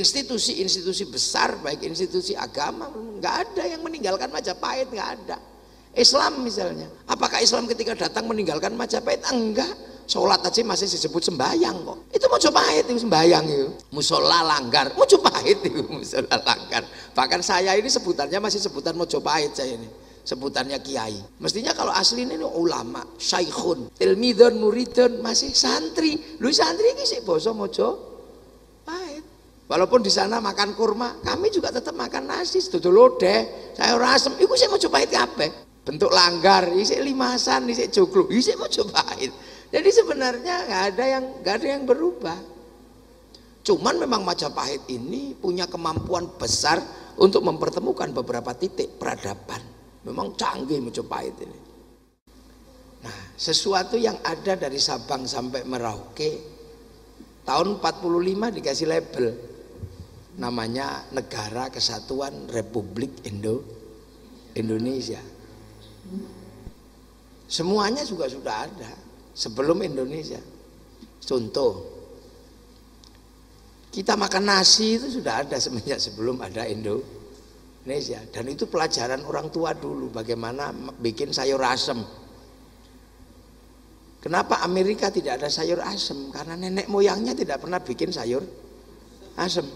institusi-institusi besar, baik institusi agama, nggak ada yang meninggalkan Majapahit, nggak ada. Islam misalnya, apakah Islam ketika datang meninggalkan Majapahit? Enggak. Sholat aja masih disebut sembahyang kok. Itu Majapahit itu sembahyang itu. Musola Langgar, Majapahit itu musola Langgar. Bahkan saya ini sebutannya masih sebutan Majapahit saya ini. Sebutannya kiai. Mestinya kalau asli ini ulama, syaikhun, tilmidun, muridun, masih santri. Lu santri ini sih basa Majapahit. Walaupun di sana makan kurma, kami juga tetap makan nasi, dodol lodeh, sayur asem. Iku sih Majapahit kabeh. Bentuk langgar, isi limasan, isi joglo, isi Majapahit. Jadi sebenarnya nggak ada yang berubah. Cuman memang Majapahit ini punya kemampuan besar untuk mempertemukan beberapa titik peradaban. Memang canggih Majapahit ini. Nah, sesuatu yang ada dari Sabang sampai Merauke tahun 45 dikasih label namanya Negara Kesatuan Republik Indonesia. Semuanya juga sudah ada sebelum Indonesia. Contoh, kita makan nasi itu sudah ada semenjak sebelum ada Indonesia, dan itu pelajaran orang tua dulu bagaimana bikin sayur asem. Kenapa Amerika tidak ada sayur asem? Karena nenek moyangnya tidak pernah bikin sayur asem.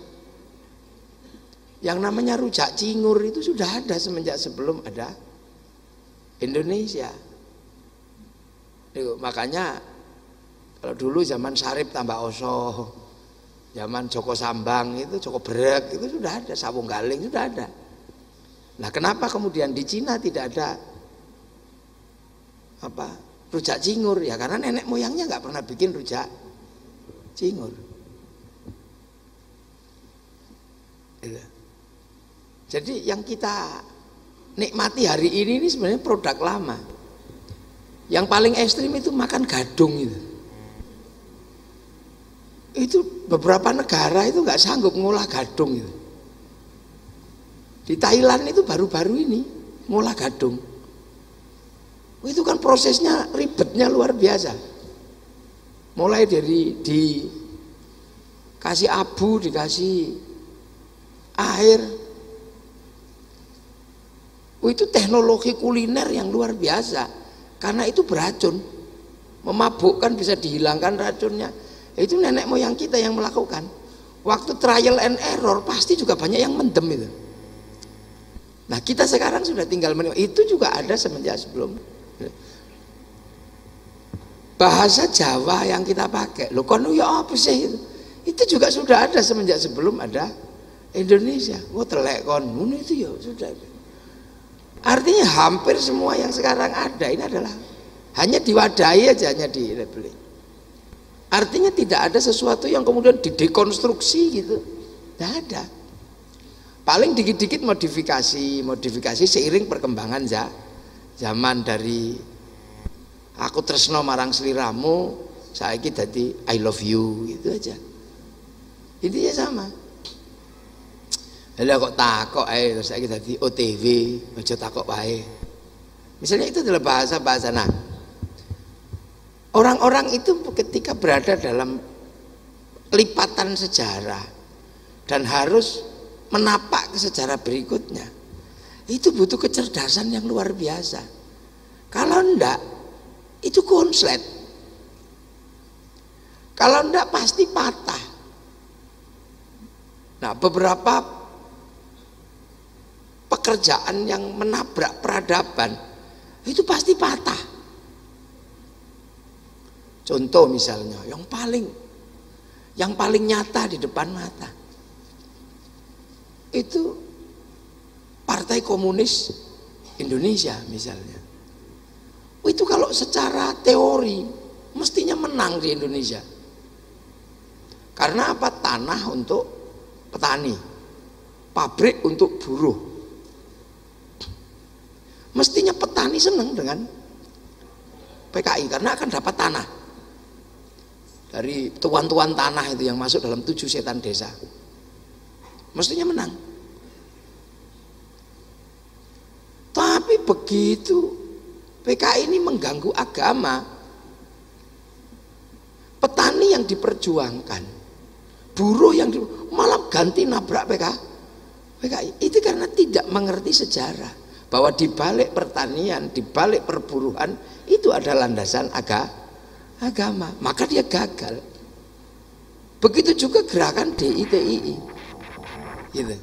Yang namanya rujak cingur itu sudah ada semenjak sebelum ada Indonesia. Makanya kalau dulu zaman Sarip tambah Oso, zaman Joko Sambang itu, Joko Brek itu sudah ada, Sawung Galing sudah ada. Nah, kenapa kemudian di Cina tidak ada rujak cingur? Ya karena nenek moyangnya nggak pernah bikin rujak cingur. Jadi yang kita nikmati hari ini sebenarnya produk lama. Yang paling ekstrim itu makan gadung itu. Itu beberapa negara itu nggak sanggup ngolah gadung itu. Di Thailand itu baru-baru ini ngolah gadung. Itu kan prosesnya ribetnya luar biasa. Mulai dari dikasih abu, dikasih air. Itu teknologi kuliner yang luar biasa, karena itu beracun, memabukkan, bisa dihilangkan racunnya. Itu nenek moyang kita yang melakukan. Waktu trial and error pasti juga banyak yang mendem itu. Nah, kita sekarang sudah tinggal itu juga ada semenjak sebelum. Bahasa Jawa yang kita pakai, loh kono ya apa sih itu? Itu juga sudah ada semenjak sebelum ada Indonesia. Oh telek kon, itu ya sudah. Artinya hampir semua yang sekarang ada ini adalah hanya diwadahi aja, hanya di Republik. Artinya tidak ada sesuatu yang kemudian didekonstruksi gitu, tidak ada. Paling dikit-dikit modifikasi seiring perkembangan zaman dari aku tresno marang sliramu, saiki dadi I love you gitu aja. Intinya sama. Lah kok takok ae terus saiki dadi OTW, aja takok wae. Misalnya itu adalah bahasa-bahasa. Nah, orang-orang itu ketika berada dalam lipatan sejarah dan harus menapak ke sejarah berikutnya, itu butuh kecerdasan yang luar biasa. Kalau enggak, itu konslet. Kalau enggak pasti patah. Nah, beberapa pekerjaan yang menabrak peradaban itu pasti patah. Contoh misalnya yang paling nyata di depan mata itu Partai Komunis Indonesia misalnya. Itu kalau secara teori mestinya menang di Indonesia. Karena apa? Tanah untuk petani, pabrik untuk buruh. Mestinya petani senang dengan PKI karena akan dapat tanah dari tuan-tuan tanah itu yang masuk dalam 7 setan desa. Mestinya menang. Tapi begitu PKI ini mengganggu agama, petani yang diperjuangkan, buruh yang malah ganti nabrak PKI. Itu karena tidak mengerti sejarah bahwa di balik pertanian, di balik perburuan itu ada landasan agama, maka dia gagal. Begitu juga gerakan DITII, gitu.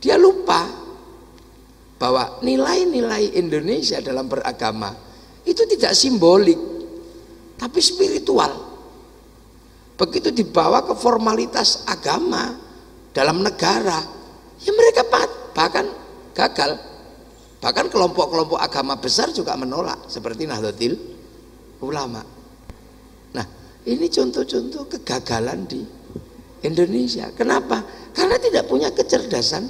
Dia lupa bahwa nilai-nilai Indonesia dalam beragama itu tidak simbolik, tapi spiritual. Begitu dibawa ke formalitas agama dalam negara, ya mereka bahkan gagal. Bahkan kelompok-kelompok agama besar juga menolak, seperti Nahdlatul Ulama. Nah, ini contoh-contoh kegagalan di Indonesia. Kenapa? Karena tidak punya kecerdasan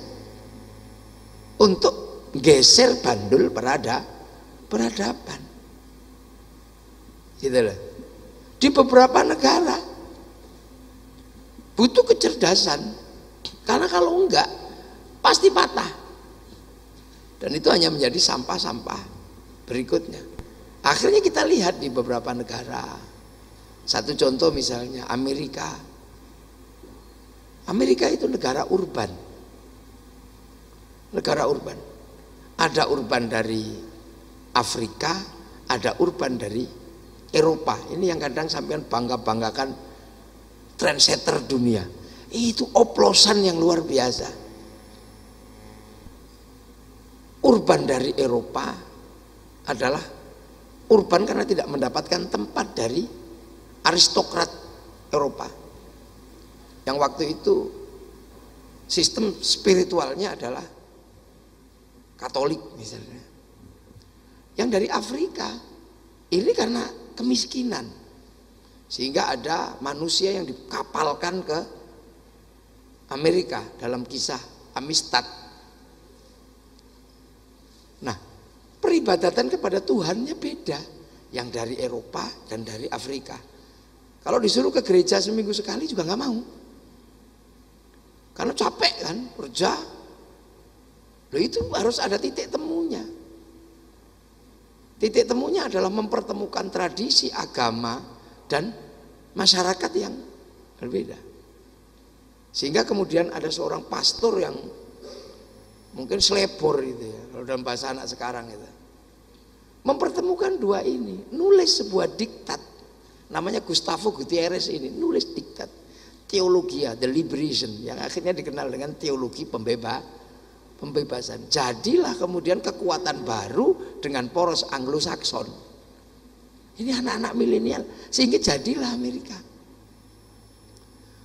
untuk geser bandul peradaban. Gitu loh. Di beberapa negara butuh kecerdasan, karena kalau enggak pasti patah. Dan itu hanya menjadi sampah-sampah berikutnya. Akhirnya kita lihat di beberapa negara. Satu contoh misalnya Amerika. Amerika itu negara urban. Negara urban. Ada urban dari Afrika, ada urban dari Eropa. Ini yang kadang sampean bangga-banggakan trendsetter dunia. Itu oplosan yang luar biasa. Urban dari Eropa adalah urban karena tidak mendapatkan tempat dari aristokrat Eropa. Yang waktu itu sistem spiritualnya adalah Katolik misalnya. Yang dari Afrika ini karena kemiskinan, sehingga ada manusia yang dikapalkan ke Amerika dalam kisah Amistad. Nah, peribadatan kepada Tuhannya beda yang dari Eropa dan dari Afrika. Kalau disuruh ke gereja seminggu sekali juga nggak mau, karena capek kan kerja. Loh, itu harus ada titik temunya. Titik temunya adalah mempertemukan tradisi agama dan masyarakat yang berbeda. Sehingga kemudian ada seorang pastor yang mungkin selebor itu ya, kalau dalam bahasa anak sekarang itu. Mempertemukan dua ini, nulis sebuah diktat. Namanya Gustavo Gutierrez ini, nulis diktat. Teologia, the liberation, yang akhirnya dikenal dengan teologi pembebasan. Jadilah kemudian kekuatan baru dengan poros Anglo-Saxon. Ini anak-anak milenial, sehingga jadilah Amerika.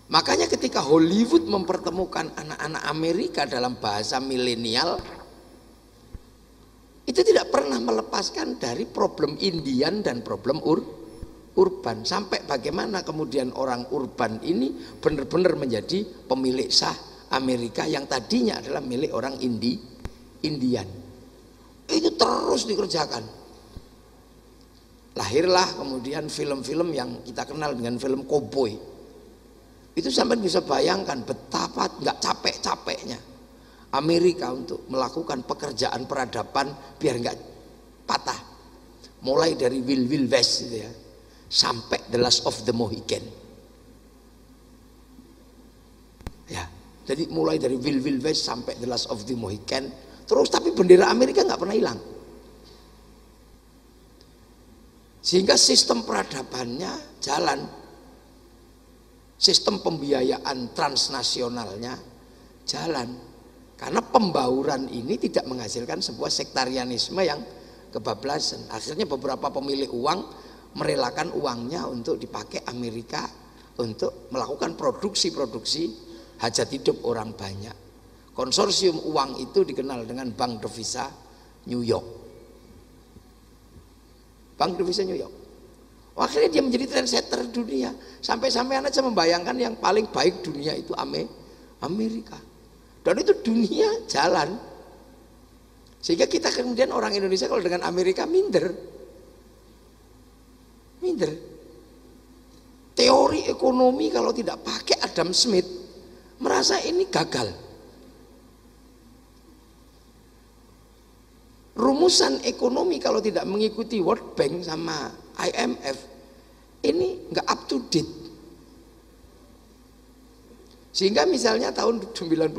Makanya ketika Hollywood mempertemukan anak-anak Amerika dalam bahasa milenial, itu tidak pernah melepaskan dari problem Indian dan problem urban. Sampai bagaimana kemudian orang urban ini benar-benar menjadi pemilik sah Amerika yang tadinya adalah milik orang Indian. Itu terus dikerjakan. Lahirlah kemudian film-film yang kita kenal dengan film koboi. Itu sampai bisa bayangkan betapa nggak capek-capeknya Amerika untuk melakukan pekerjaan peradaban biar nggak patah. Mulai dari Wild West gitu ya, sampai The Last of the Mohican. Ya, jadi mulai dari Wild West sampai The Last of the Mohican, terus tapi bendera Amerika nggak pernah hilang. Sehingga sistem peradabannya jalan, sistem pembiayaan transnasionalnya jalan, karena pembauran ini tidak menghasilkan sebuah sektarianisme yang kebablasan. Akhirnya beberapa pemilik uang merelakan uangnya untuk dipakai Amerika untuk melakukan produksi hajat hidup orang banyak. Konsorsium uang itu dikenal dengan Bank Devisa New York. Bank Devisa New York. Akhirnya dia menjadi trendsetter dunia. Sampai-sampai anak saya membayangkan yang paling baik dunia itu Amerika. Dan itu dunia jalan. Sehingga kita kemudian orang Indonesia kalau dengan Amerika minder. Teori ekonomi kalau tidak pakai Adam Smith merasa ini gagal. Rumusan ekonomi kalau tidak mengikuti World Bank sama IMF ini nggak up to date. Sehingga misalnya tahun 99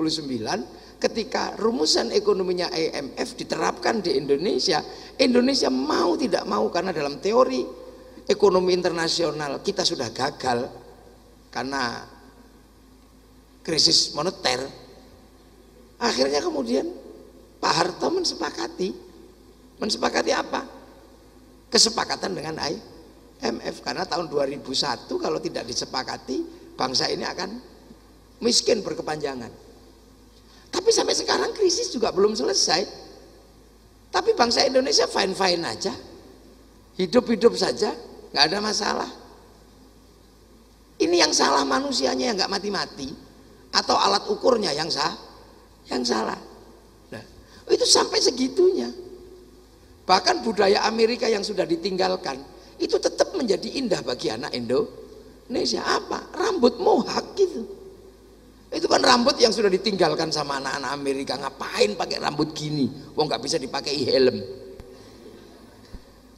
ketika rumusan ekonominya IMF diterapkan di Indonesia, Indonesia mau tidak mau karena dalam teori ekonomi internasional kita sudah gagal karena krisis moneter. Akhirnya kemudian Pak Harto mensepakati apa? Kesepakatan dengan IMF, karena tahun 2001 kalau tidak disepakati bangsa ini akan miskin berkepanjangan. Tapi sampai sekarang krisis juga belum selesai. Tapi bangsa Indonesia fine-fine aja, hidup-hidup saja, nggak ada masalah. Ini yang salah manusianya yang nggak mati-mati, atau alat ukurnya yang salah. Nah, itu sampai segitunya. Bahkan budaya Amerika yang sudah ditinggalkan itu tetap menjadi indah bagi anak Indonesia. Apa? Rambut mohak gitu. Itu kan rambut yang sudah ditinggalkan sama anak-anak Amerika. Ngapain pakai rambut gini? Wong nggak bisa dipakai helm.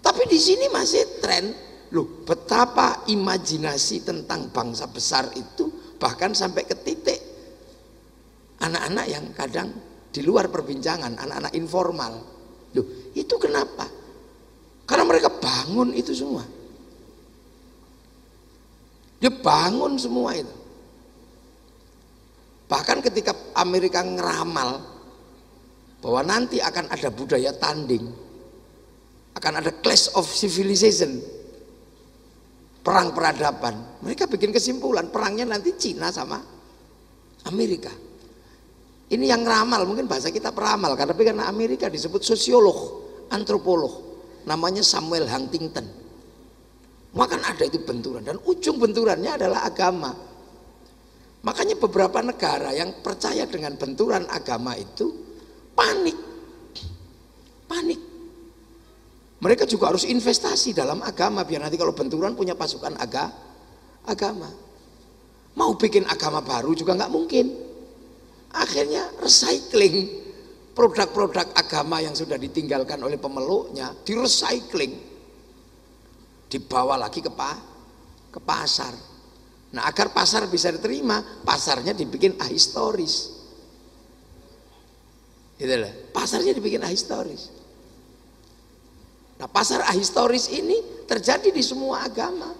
Tapi di sini masih tren. Loh, betapa imajinasi tentang bangsa besar itu bahkan sampai ke titik anak-anak yang kadang di luar perbincangan, anak-anak informal. Loh, itu kenapa? Karena mereka bangun itu semua. Dia bangun semua itu. Bahkan ketika Amerika ngeramal bahwa nanti akan ada budaya tanding, akan ada clash of civilization, perang peradaban, mereka bikin kesimpulan perangnya nanti Cina sama Amerika. Ini yang ngeramal, mungkin bahasa kita peramal, karena Amerika disebut sosiolog, antropolog, namanya Samuel Huntington. Maka ada itu benturan, dan ujung benturannya adalah agama. Makanya beberapa negara yang percaya dengan benturan agama itu panik. Mereka juga harus investasi dalam agama biar nanti kalau benturan punya pasukan agama. Mau bikin agama baru juga nggak mungkin. Akhirnya recycling produk-produk agama yang sudah ditinggalkan oleh pemeluknya, di recycling, dibawa lagi ke pasar. Nah, agar pasar bisa diterima, pasarnya dibikin ahistoris. Gitu loh. Pasarnya dibikin ahistoris. Nah, pasar ahistoris ini terjadi di semua agama.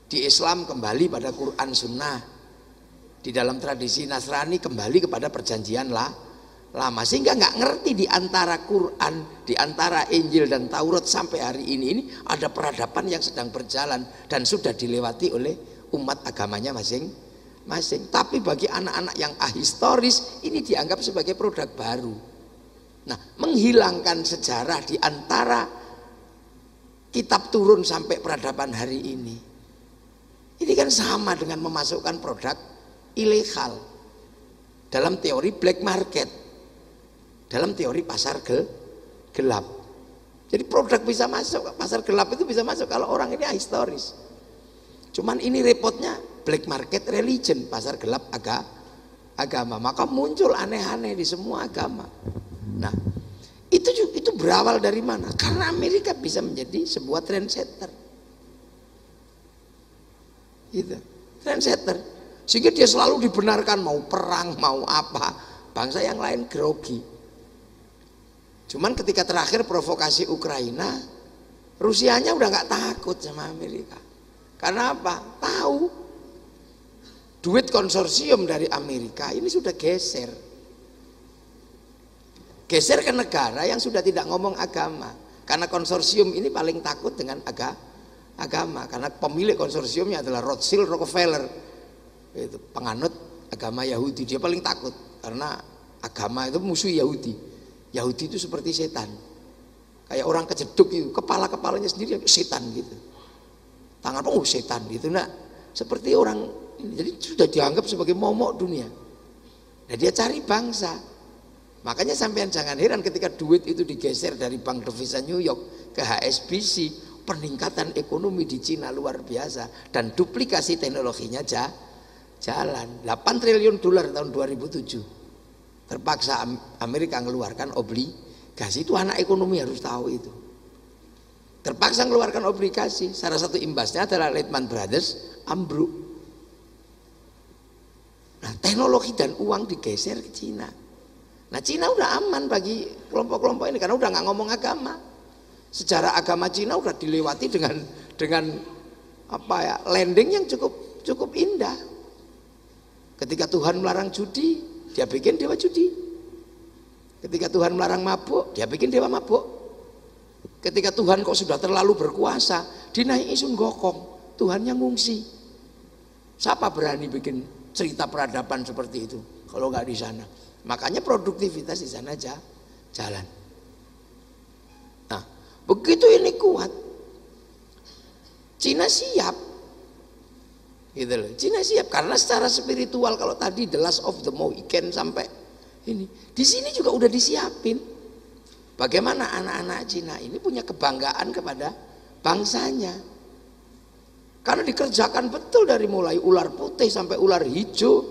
Di Islam kembali pada Quran Sunnah. Di dalam tradisi Nasrani kembali kepada perjanjian lama. Sehingga nggak ngerti di antara Quran, di antara Injil dan Taurat sampai hari ini ada peradaban yang sedang berjalan dan sudah dilewati oleh umat agamanya masing-masing. Tapi bagi anak-anak yang ahistoris ini dianggap sebagai produk baru. Nah, menghilangkan sejarah di antara kitab turun sampai peradaban hari ini kan sama dengan memasukkan produk ilegal dalam teori black market, dalam teori pasar gelap. Jadi produk bisa masuk, pasar gelap itu bisa masuk kalau orang ini ahistoris. Cuman ini repotnya black market religion, pasar gelap agama. Maka muncul aneh-aneh di semua agama. Nah, itu berawal dari mana? Karena Amerika bisa menjadi sebuah trendsetter. Gitu. Trendsetter. Sehingga dia selalu dibenarkan mau perang, mau apa. Bangsa yang lain grogi. Cuman ketika terakhir provokasi Ukraina, Rusianya udah nggak takut sama Amerika. Karena apa? Tahu duit konsorsium dari Amerika ini sudah geser ke negara yang sudah tidak ngomong agama. Karena konsorsium ini paling takut dengan agama. Karena pemilik konsorsiumnya adalah Rothschild Rockefeller, itu penganut agama Yahudi. Dia paling takut karena agama itu musuh Yahudi. Yahudi itu seperti setan, kayak orang kejeduk itu, kepalanya sendiri setan gitu. Tangan setan gitu, nah seperti orang ini. Jadi sudah dianggap sebagai momok dunia. Nah, dia cari bangsa. Makanya sampean jangan heran ketika duit itu digeser dari Bank Devisa New York ke HSBC, peningkatan ekonomi di Cina luar biasa dan duplikasi teknologinya jalan. 8 triliun dolar tahun 2007. Terpaksa Amerika mengeluarkan obligasi. Itu anak ekonomi harus tahu itu. Terpaksa mengeluarkan obligasi. Salah satu imbasnya adalah Lehman Brothers ambruk. Nah, teknologi dan uang digeser ke Cina. Nah, Cina udah aman bagi kelompok-kelompok ini karena udah nggak ngomong agama. Sejarah agama Cina udah dilewati dengan apa ya, landing yang cukup indah. Ketika Tuhan melarang judi, dia bikin dewa judi. Ketika Tuhan melarang mabuk, dia bikin dewa mabuk. Ketika Tuhan kok sudah terlalu berkuasa, dinaiki Sun Gokong, Tuhan yang ngungsi. Siapa berani bikin cerita peradaban seperti itu kalau nggak di sana? Makanya produktivitas di sana aja jalan. Nah, begitu ini kuat, Cina siap, gitu loh. Cina siap karena secara spiritual kalau tadi the last of the Mohican sampai ini, di sini juga udah disiapin. Bagaimana anak-anak Cina ini punya kebanggaan kepada bangsanya. Karena dikerjakan betul dari mulai ular putih sampai ular hijau,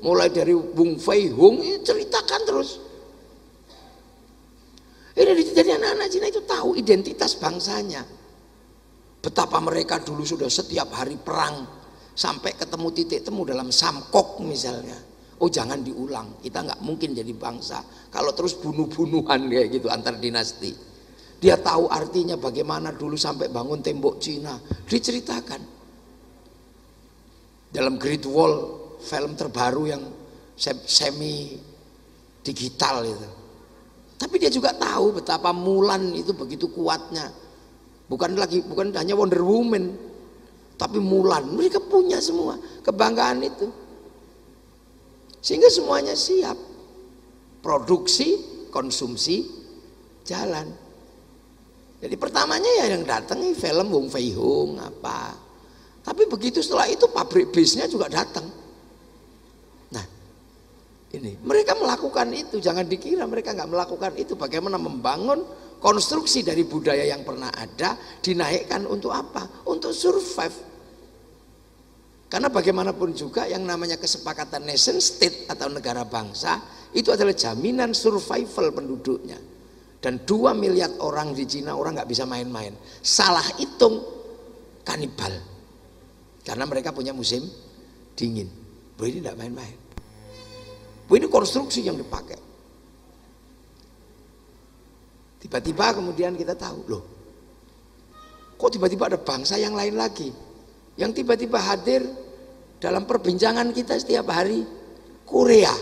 mulai dari Wong Fei Hung, ceritakan terus. Jadi anak-anak Cina itu tahu identitas bangsanya. Betapa mereka dulu sudah setiap hari perang sampai ketemu titik temu dalam Samkok misalnya. Oh jangan diulang, kita nggak mungkin jadi bangsa kalau terus bunuh-bunuhan kayak gitu antar dinasti. Dia tahu artinya bagaimana dulu sampai bangun tembok Cina, diceritakan. Dalam Great Wall, film terbaru yang semi digital itu. Tapi dia juga tahu betapa Mulan itu begitu kuatnya. Bukan hanya Wonder Woman, tapi Mulan. Mereka punya semua kebanggaan itu. Sehingga semuanya siap. Produksi, konsumsi, jalan. Jadi pertamanya ya yang datang film Wong Fei Hung apa. Tapi begitu setelah itu pabrik bisnya juga datang. Nah, ini mereka melakukan itu. Jangan dikira mereka nggak melakukan itu. Bagaimana membangun konstruksi dari budaya yang pernah ada dinaikkan untuk apa? Untuk survive. Karena bagaimanapun juga yang namanya kesepakatan nation state atau negara bangsa itu adalah jaminan survival penduduknya. Dan 2 miliar orang di Cina orang nggak bisa main-main. Salah hitung kanibal. Karena mereka punya musim dingin. Bahwa ini tidak main-main. Bahwa ini konstruksi yang dipakai. Tiba-tiba kemudian kita tahu, loh, kok tiba-tiba ada bangsa yang lain lagi yang tiba-tiba hadir dalam perbincangan kita setiap hari, Korea.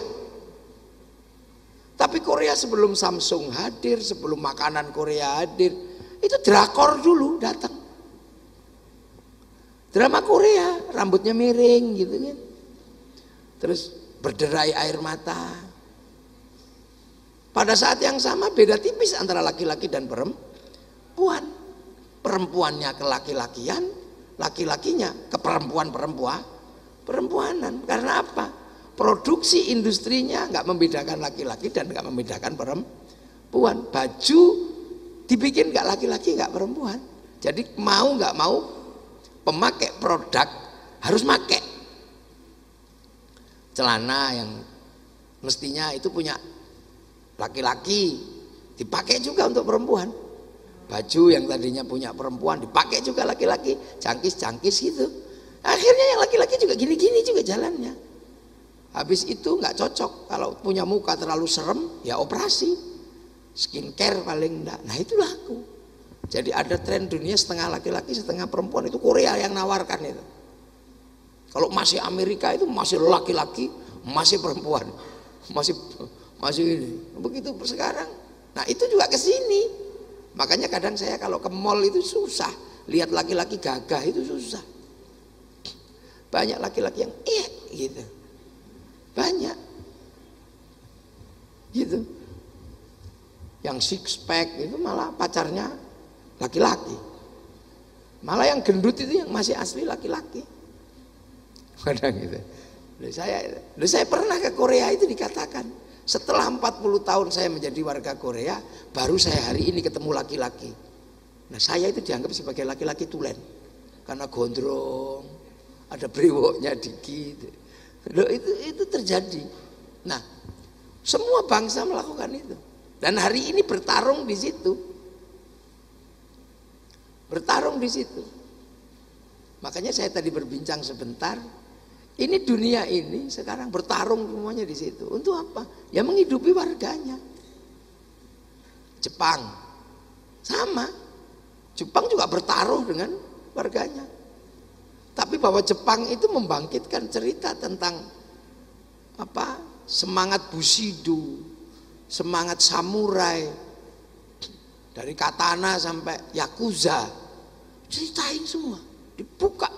Tapi Korea sebelum Samsung hadir, sebelum makanan Korea hadir, itu drakor dulu datang. Drama Korea, rambutnya miring gitu kan. Terus berderai air mata. Pada saat yang sama beda tipis antara laki-laki dan perempuan. Perempuannya ke laki-lakian, laki-lakinya ke perempuanan. Karena apa? Produksi industrinya nggak membedakan laki-laki dan nggak membedakan perempuan. Baju dibikin nggak laki-laki nggak perempuan. Jadi mau nggak mau pemakai produk harus pakai celana yang mestinya itu punya laki-laki dipakai juga untuk perempuan. Baju yang tadinya punya perempuan dipakai juga laki-laki, jangkis gitu. Akhirnya yang laki-laki juga gini-gini juga jalannya. Habis itu nggak cocok, kalau punya muka terlalu serem ya operasi, skincare paling enggak. Nah itu laku. Jadi ada tren dunia setengah laki-laki setengah perempuan, itu Korea yang nawarkan itu. Kalau masih Amerika itu masih laki-laki, masih perempuan, masih ini. Begitu sekarang. Nah itu juga ke sini. Makanya kadang saya kalau ke mall itu susah lihat laki-laki gagah, itu susah. Banyak laki-laki yang gitu. Banyak. Gitu. Yang six pack itu malah pacarnya laki-laki. Malah yang gendut itu yang masih asli laki-laki. Kadang gitu. Saya pernah ke Korea itu dikatakan, setelah 40 tahun saya menjadi warga Korea, baru saya hari ini ketemu laki-laki. Nah saya itu dianggap sebagai laki-laki tulen. Karena gondrong, ada brewoknya dikit. Loh, itu terjadi. Nah, semua bangsa melakukan itu. Dan hari ini bertarung di situ. Bertarung di situ. Makanya saya tadi berbincang sebentar, Ini dunia ini sekarang bertarung semuanya di situ. Untuk apa? Ya menghidupi warganya. Jepang sama. Jepang juga bertaruh dengan warganya. Tapi bahwa Jepang itu membangkitkan cerita tentang apa? Semangat Bushido, semangat samurai, dari katana sampai yakuza, ceritain semua, dibuka.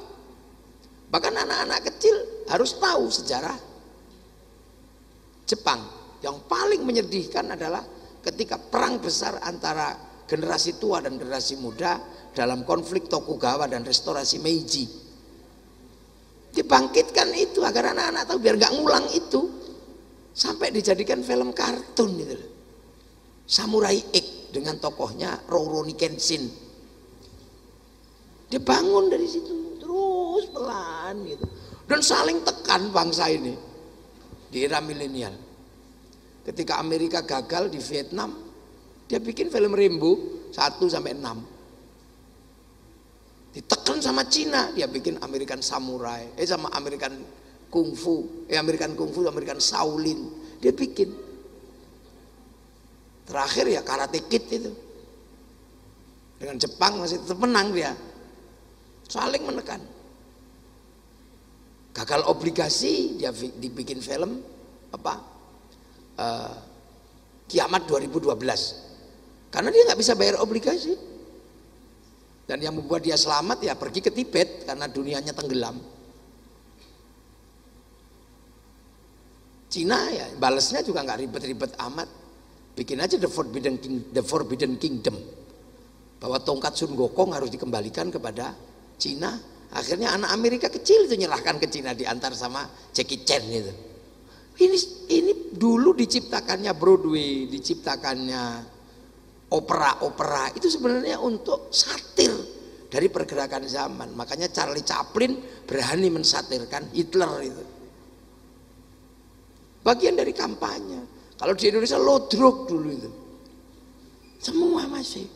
Bahkan anak-anak kecil harus tahu sejarah Jepang. Yang paling menyedihkan adalah ketika perang besar antara generasi tua dan generasi muda dalam konflik Tokugawa dan restorasi Meiji. Dibangkitkan itu agar anak-anak tahu, biar nggak ngulang itu. Sampai dijadikan film kartun gitu. Samurai X dengan tokohnya Rurouni Kenshin. Dibangun dari situ terus pelan gitu. Dan saling tekan bangsa ini di era milenial. Ketika Amerika gagal di Vietnam, dia bikin film Rambo 1 sampai 6. Ditekan sama Cina, dia bikin American Samurai, sama American Kung Fu, American Shaolin, dia bikin. Terakhir ya Karate Kid itu. Dengan Jepang masih tetap menang dia. Saling menekan. Gagal obligasi, dia dibikin film apa? Kiamat 2012. Karena dia nggak bisa bayar obligasi. Dan yang membuat dia selamat ya pergi ke Tibet karena dunianya tenggelam. Cina ya balesnya juga nggak ribet-ribet amat. Bikin aja The Forbidden Kingdom. Bahwa tongkat Sun Gokong harus dikembalikan kepada Cina. Akhirnya anak Amerika kecil itu nyerahkan ke Cina, diantar sama Jackie Chan itu. Ini dulu diciptakannya Broadway, diciptakannya opera itu sebenarnya untuk satir dari pergerakan zaman. Makanya Charlie Chaplin berani mensatirkan Hitler itu. Bagian dari kampanye. Kalau di Indonesia lodrok dulu itu. Semua masih.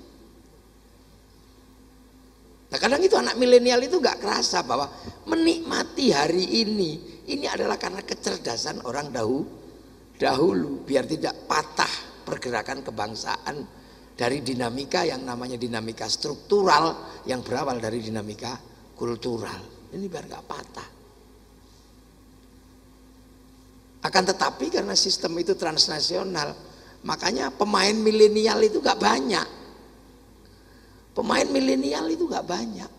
Nah kadang itu anak milenial itu gak kerasa bahwa menikmati hari ini adalah karena kecerdasan orang dahulu. Biar tidak patah pergerakan kebangsaan dari dinamika yang namanya dinamika struktural yang berawal dari dinamika kultural. Ini biar gak patah. Akan tetapi karena sistem itu transnasional, makanya pemain milenial itu gak banyak. Pemain milenial itu gak banyak.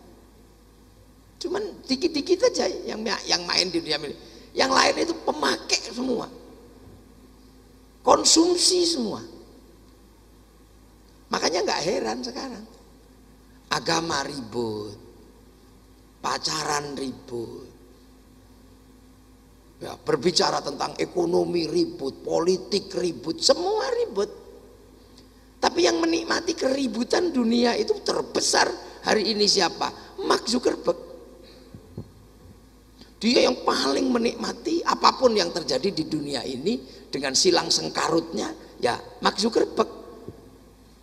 Cuman dikit-dikit aja yang main di dunia milenial. Yang lain itu pemakai semua. Konsumsi semua. Makanya nggak heran sekarang agama ribut, pacaran ribut, ya, berbicara tentang ekonomi ribut, politik ribut, semua ribut. Tapi yang menikmati keributan dunia itu terbesar hari ini siapa? Mark Zuckerberg. Dia yang paling menikmati apapun yang terjadi di dunia ini dengan silang sengkarutnya, ya Mark Zuckerberg.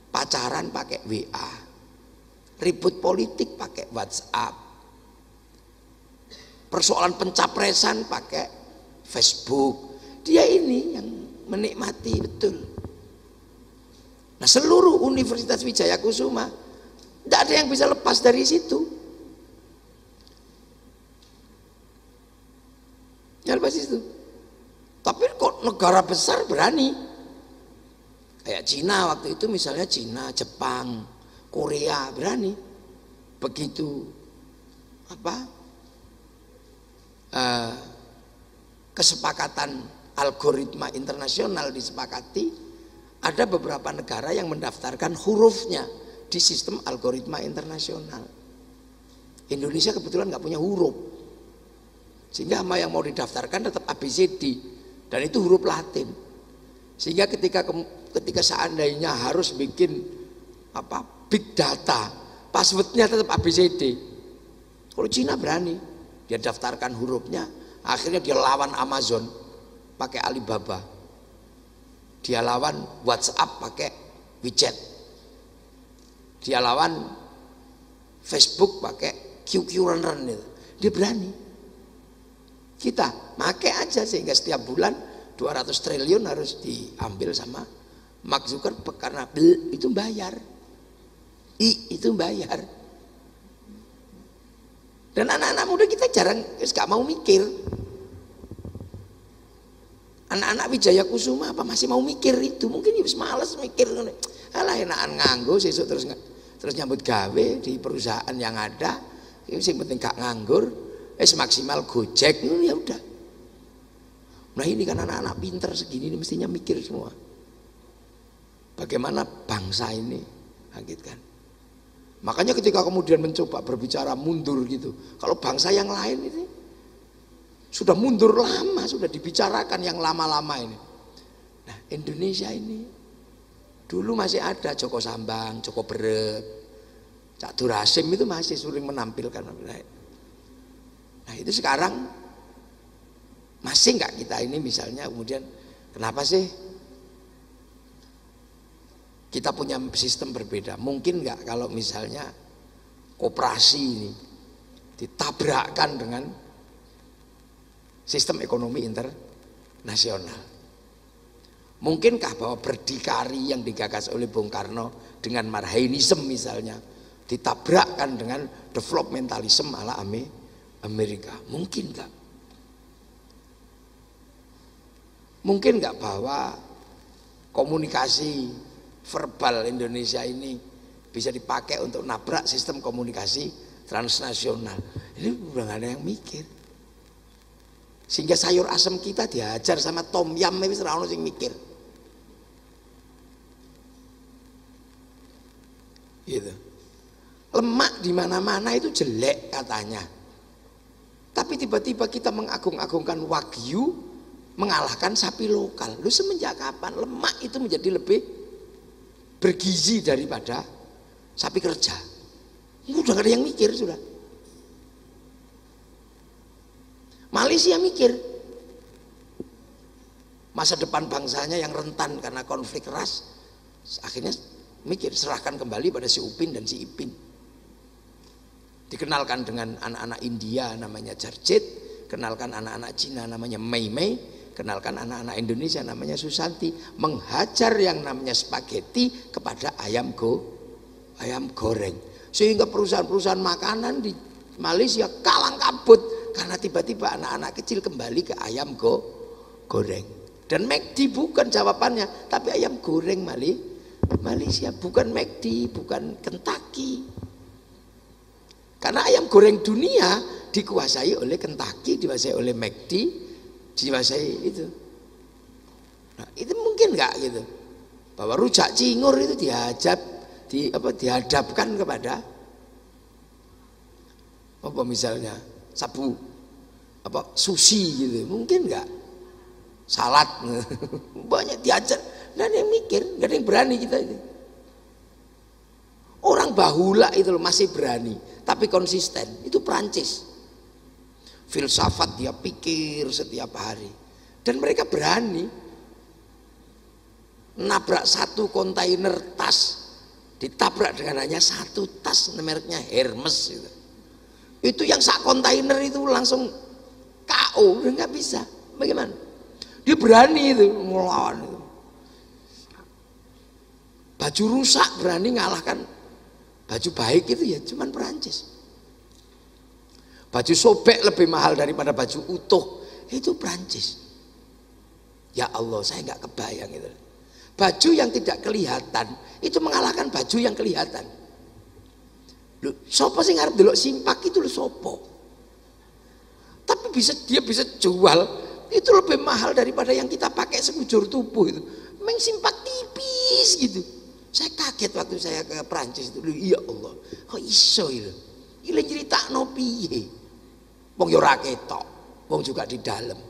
Pacaran pakai WA, ribut politik pakai WhatsApp, persoalan pencapresan pakai Facebook. Dia ini yang menikmati betul. Nah seluruh Universitas Wijaya Kusuma tidak ada yang bisa lepas dari situ. Ya lepas itu. Tapi kok negara besar berani? Kayak Cina waktu itu misalnya Cina, Jepang, Korea berani. Begitu kesepakatan algoritma internasional disepakati, ada beberapa negara yang mendaftarkan hurufnya di sistem algoritma internasional. Indonesia kebetulan nggak punya huruf, sehingga sama yang mau didaftarkan tetap ABCD dan itu huruf Latin. Sehingga ketika seandainya harus bikin big data, passwordnya tetap ABCD. Kalau Cina berani, dia daftarkan hurufnya, akhirnya dia lawan Amazon pakai Alibaba, dia lawan WhatsApp pakai WeChat, dia lawan Facebook pakai QQ Runner, dia berani. Kita pakai aja sehingga setiap bulan 200 triliun harus diambil sama Mark Zuckerberg karena itu bayar. Itu bayar. Dan anak-anak muda kita jarang gak mau mikir. Anak-anak Wijaya Kusuma apa masih mau mikir itu? Mungkin ya males mikir. Alah enakan nganggo sesuk terus nyambut gawe di perusahaan yang ada. Yang penting gak nganggur, maksimal Gojek ya udah. Nah ini kan anak-anak pinter segini ini mestinya mikir semua. Bagaimana bangsa ini bangkitkan. Makanya ketika kemudian mencoba berbicara mundur gitu, kalau bangsa yang lain ini sudah mundur lama, sudah dibicarakan yang lama-lama ini. Nah Indonesia ini dulu masih ada Joko Sambang, Joko Beret, Cak Durasim itu masih sering menampilkan. Nah itu sekarang masih nggak kita ini misalnya kemudian kenapa sih kita punya sistem berbeda? Mungkin nggak kalau misalnya koperasi ini ditabrakkan dengan sistem ekonomi internasional. Mungkinkah bahwa berdikari yang digagas oleh Bung Karno dengan Marhainism misalnya ditabrakkan dengan developmentalism ala Amerika? Mungkin nggak? Mungkin nggak bahwa komunikasi verbal Indonesia ini bisa dipakai untuk nabrak sistem komunikasi transnasional? Ini udah nggak ada yang mikir. Sehingga sayur asam kita dihajar sama tom yam wis ora ono sing mikir. Gitu. Lemak di mana-mana itu jelek katanya. Tapi tiba-tiba kita mengagung-agungkan wagyu mengalahkan sapi lokal. Lu semenjak kapan lemak itu menjadi lebih bergizi daripada sapi kerja? Udah gak ada yang mikir sudah. Malaysia mikir masa depan bangsanya yang rentan karena konflik ras, akhirnya mikir serahkan kembali pada si Upin dan si Ipin. Dikenalkan dengan anak-anak India namanya Jarjit, kenalkan anak-anak Cina namanya Mei Mei, kenalkan anak-anak Indonesia namanya Susanti, menghajar yang namanya spaghetti kepada ayam goreng. Sehingga perusahaan-perusahaan makanan di Malaysia kalang kabut karena tiba-tiba anak-anak kecil kembali ke ayam goreng. Dan McD bukan jawabannya, tapi ayam goreng Malaysia, bukan McD, bukan Kentucky. Karena ayam goreng dunia dikuasai oleh Kentucky, dikuasai oleh McD, dikuasai itu. Nah, itu mungkin nggak gitu? Bahwa rujak cingur itu dihadapkan kepada apa misalnya sabu apa sushi gitu, mungkin nggak? Salad banyak diajar, nggak ada yang mikir, nggak ada yang berani kita itu. Orang bahula itu loh masih berani, tapi konsisten. Itu Prancis. Filsafat dia pikir setiap hari, dan mereka berani nabrak satu kontainer tas, ditabrak dengan hanya satu tas mereknya Hermes gitu. Itu yang sak kontainer itu langsung KO, udah nggak bisa. Bagaimana? Dia berani itu melawan itu. Baju rusak berani ngalahkan baju baik itu ya cuman Perancis. Baju sobek lebih mahal daripada baju utuh itu Perancis. Ya Allah, saya nggak kebayang itu. Baju yang tidak kelihatan itu mengalahkan baju yang kelihatan. Loh, sopo sing ngarep delok simpak itu lho sopo. Tapi dia bisa jual itu lebih mahal daripada yang kita pakai sekujur tubuh itu. Meng simpak tipis gitu. Saya kaget waktu saya ke Prancis itu. Ya Allah, kok iso itu? Ile nyeritakno piye? Wong yo ora ketok, wong juga di dalam.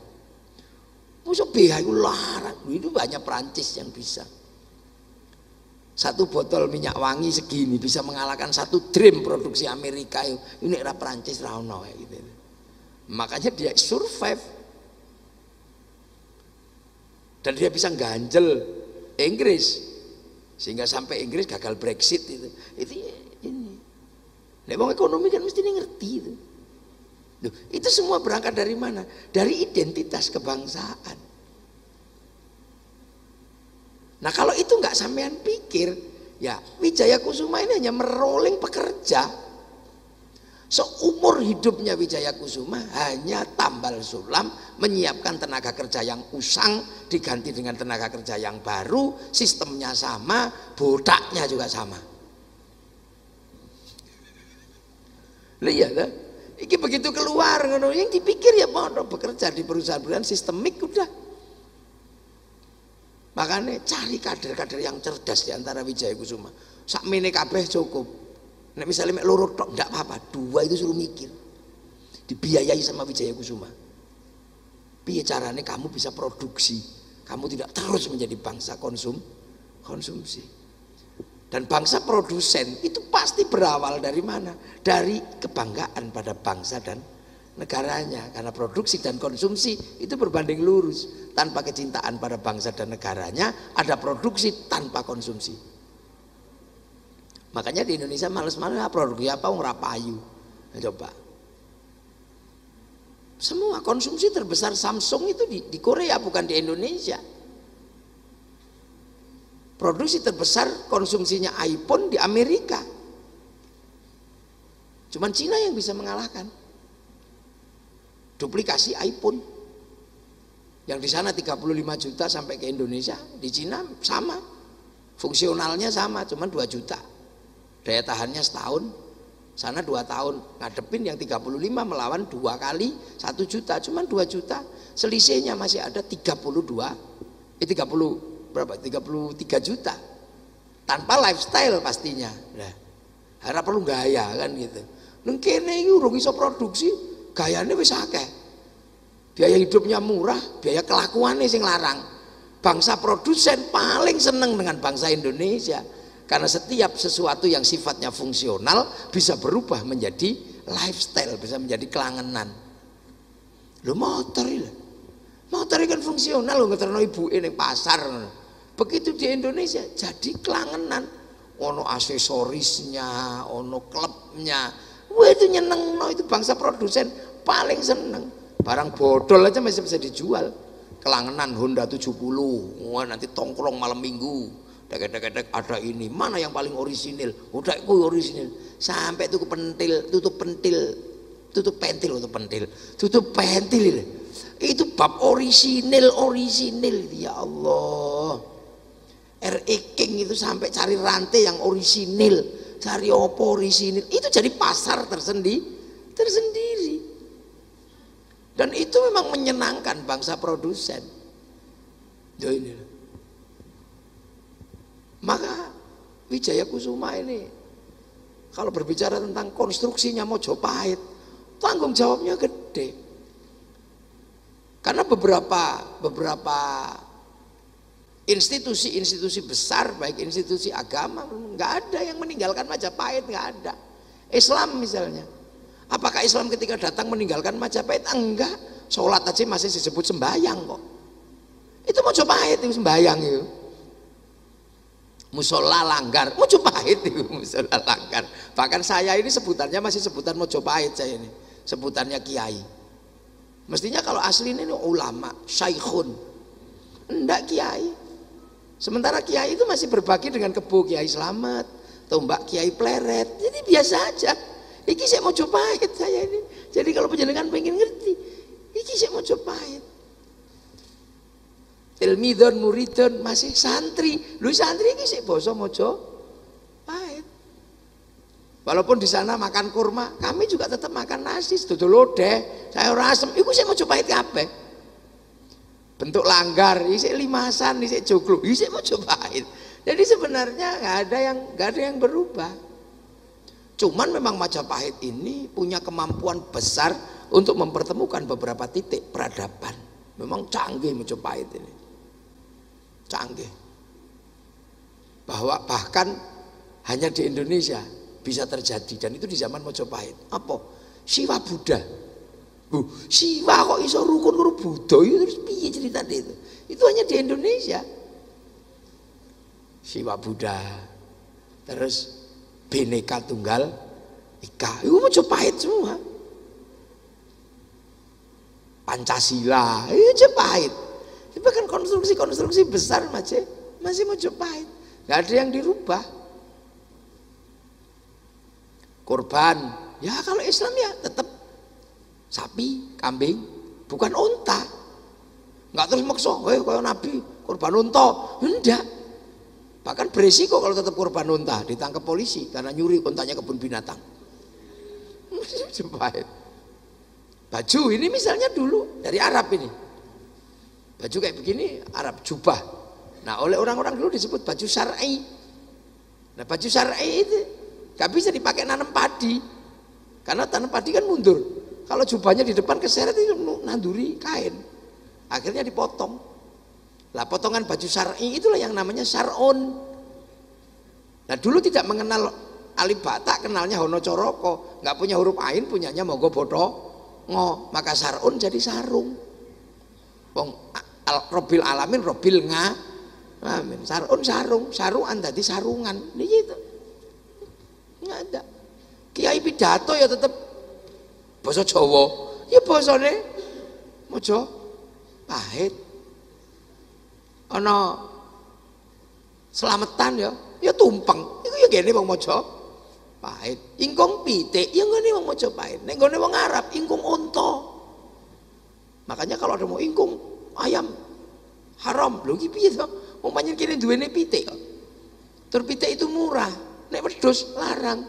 Mosok BH itu larang. Itu banyak Prancis yang bisa. Satu botol minyak wangi segini bisa mengalahkan satu dream produksi Amerika. Ini era Prancis ra ono gitu. Makanya dia survive. Dan dia bisa ganjel Inggris. Sehingga sampai Inggris gagal Brexit itu ini. Nek wong ekonomi kan mesti ngerti itu. Loh, itu semua berangkat dari mana? Dari identitas kebangsaan. Nah kalau itu nggak sampean pikir, ya Wijaya Kusuma ini hanya merolling pekerja. Seumur hidupnya Wijaya Kusuma hanya tambal sulam, menyiapkan tenaga kerja yang usang diganti dengan tenaga kerja yang baru, sistemnya sama, botaknya juga sama. Lihat ya, ini begitu keluar, yang dipikir ya mau bekerja di perusahaan-perusahaan sistemik udah. Makanya cari kader-kader yang cerdas di antara Wijaya Kusuma. Sakmene kabeh cukup. Nek misalnya mek loro tok ndak apa-apa, 2 itu suruh mikir. Dibiayai sama Wijaya Kusuma. Piye carane kamu bisa produksi? Kamu tidak terus menjadi bangsa konsumsi. Dan bangsa produsen itu pasti berawal dari mana? Dari kebanggaan pada bangsa dan negaranya. Karena produksi dan konsumsi itu berbanding lurus. Tanpa kecintaan pada bangsa dan negaranya, ada produksi tanpa konsumsi. Makanya di Indonesia males-males produksi apa ora payu. Nah, coba. Semua konsumsi terbesar Samsung itu di Korea, bukan di Indonesia. Produksi terbesar konsumsinya iPhone di Amerika. Cuman Cina yang bisa mengalahkan. Duplikasi iPhone. Yang di sana 35 juta sampai ke Indonesia, di Cina sama. Fungsionalnya sama, cuman 2 juta. Daya tahannya setahun, sana 2 tahun. Ngadepin yang 35 melawan 2 kali 1 juta, cuman 2 juta. Selisihnya masih ada 33 juta. Tanpa lifestyle pastinya. Nah, harap perlu gaya kan gitu. Neng kene iki urung iso produksi, gayane wis akeh. Biaya hidupnya murah, biaya kelakuannya sing larang. Bangsa produsen paling seneng dengan bangsa Indonesia. Karena setiap sesuatu yang sifatnya fungsional bisa berubah menjadi lifestyle, bisa menjadi kelangenan. Lho motor ini. Motor kan fungsional, lho ngeterno ibuke ning pasar. Begitu di Indonesia jadi kelangenan. Ono aksesorisnya, ono klubnya. Wah itu nyeneng, itu bangsa produsen paling seneng. Barang bodol aja masih bisa dijual. Kelangenan Honda 70. Wah nanti tongkrong malam minggu. Dek ada ini. Mana yang paling orisinil? Udah itu orisinil. Sampai tutup pentil. Itu bab orisinil. Ya Allah. RE King itu sampai cari rantai yang orisinil. Cari opo orisinil. Itu jadi pasar tersendiri. Dan itu memang menyenangkan bangsa produsen. Ya ini. Maka Wijaya Kusuma ini kalau berbicara tentang konstruksinya Mojopahit, tanggung jawabnya gede. Karena beberapa institusi besar, baik institusi agama, nggak ada yang meninggalkan Majapahit, nggak ada. Islam misalnya. Apakah Islam ketika datang meninggalkan Majapahit? Enggak. Sholat aja masih disebut sembahyang kok. Itu Mojopahit itu sembahyang itu. Musola Langgar, Mojopahit itu musola Langgar. Bahkan saya ini sebutannya masih sebutan Mojopahit saya ini. Sebutannya kiai. Mestinya kalau asli ini ulama, syaikhun. Enggak kiai. Sementara kiai itu masih berbagi dengan kebo Kiai Slamet, tombak Kiai Pleret. Jadi biasa aja. Iki saya Mojopahit saya ini. Jadi kalau penjenengan pengen ngerti, iki saya Mojopahit. Tilmidon, muridon masih santri. Lu santri iki saya basa Mojopahit. Walaupun di sana makan kurma, kami juga tetap makan nasi, dodol lodeh, sayur asem. Iku saya Mojopahit kabeh. Bentuk langgar, isik limasan, isik joglo, isik Mojopahit. Jadi sebenarnya nggak ada yang berubah. Cuman memang Majapahit ini punya kemampuan besar untuk mempertemukan beberapa titik peradaban. Memang canggih Majapahit ini. Canggih. Bahkan hanya di Indonesia bisa terjadi, dan itu di zaman Majapahit. Apa? Siwa Buddha. Siwa kok iso rukun karo Buddha itu terus piye ceritanya itu? Itu hanya di Indonesia. Siwa Buddha. Terus Bhinneka Tunggal Ika, itu Majapahit semua. Pancasila, Majapahit. Bahkan konstruksi besar masih Majapahit. Nggak ada yang dirubah. Kurban, ya kalau Islam ya tetap sapi, kambing, bukan unta. Nggak terus maksa, kalau Nabi kurban unta, enggak. Bahkan beresiko kalau tetap kurban unta, ditangkap polisi karena nyuri untanya kebun binatang. Majapahit. Baju ini misalnya dulu dari Arab ini. Baju kayak begini Arab, jubah. Nah oleh orang-orang dulu disebut baju syar'i. Nah baju syar'i itu gak bisa dipakai nanam padi. Karena tanam padi kan mundur. Kalau jubahnya di depan keseret itu nanduri kain. Akhirnya dipotong. Lah potongan baju syar'i itulah yang namanya syar'un. Nah dulu tidak mengenal alif ba ta, kenalnya hono coroko. Gak punya huruf ain, punyanya mogo bodo ngo, maka sarun jadi sarung. Wong Robil alamin robil amin. Sarun sarung, saruan tadi sarungan. Ini gitu. Nggak ada. Kiai pidato ya tetap basa Jawa. Ya basane Majapahit. Ana selamatan ya tumpeng. Iku ya gene wong Majapahit. Ingkung pitik ya ngene wong Majapahit. Nek ngene wong Arab ingkung unta. Makanya kalau ada mau ingkung ayam haram lho iki piye to? Wong pancen kene duwene pitik. Tur pitik itu murah. Nek wedhus larang.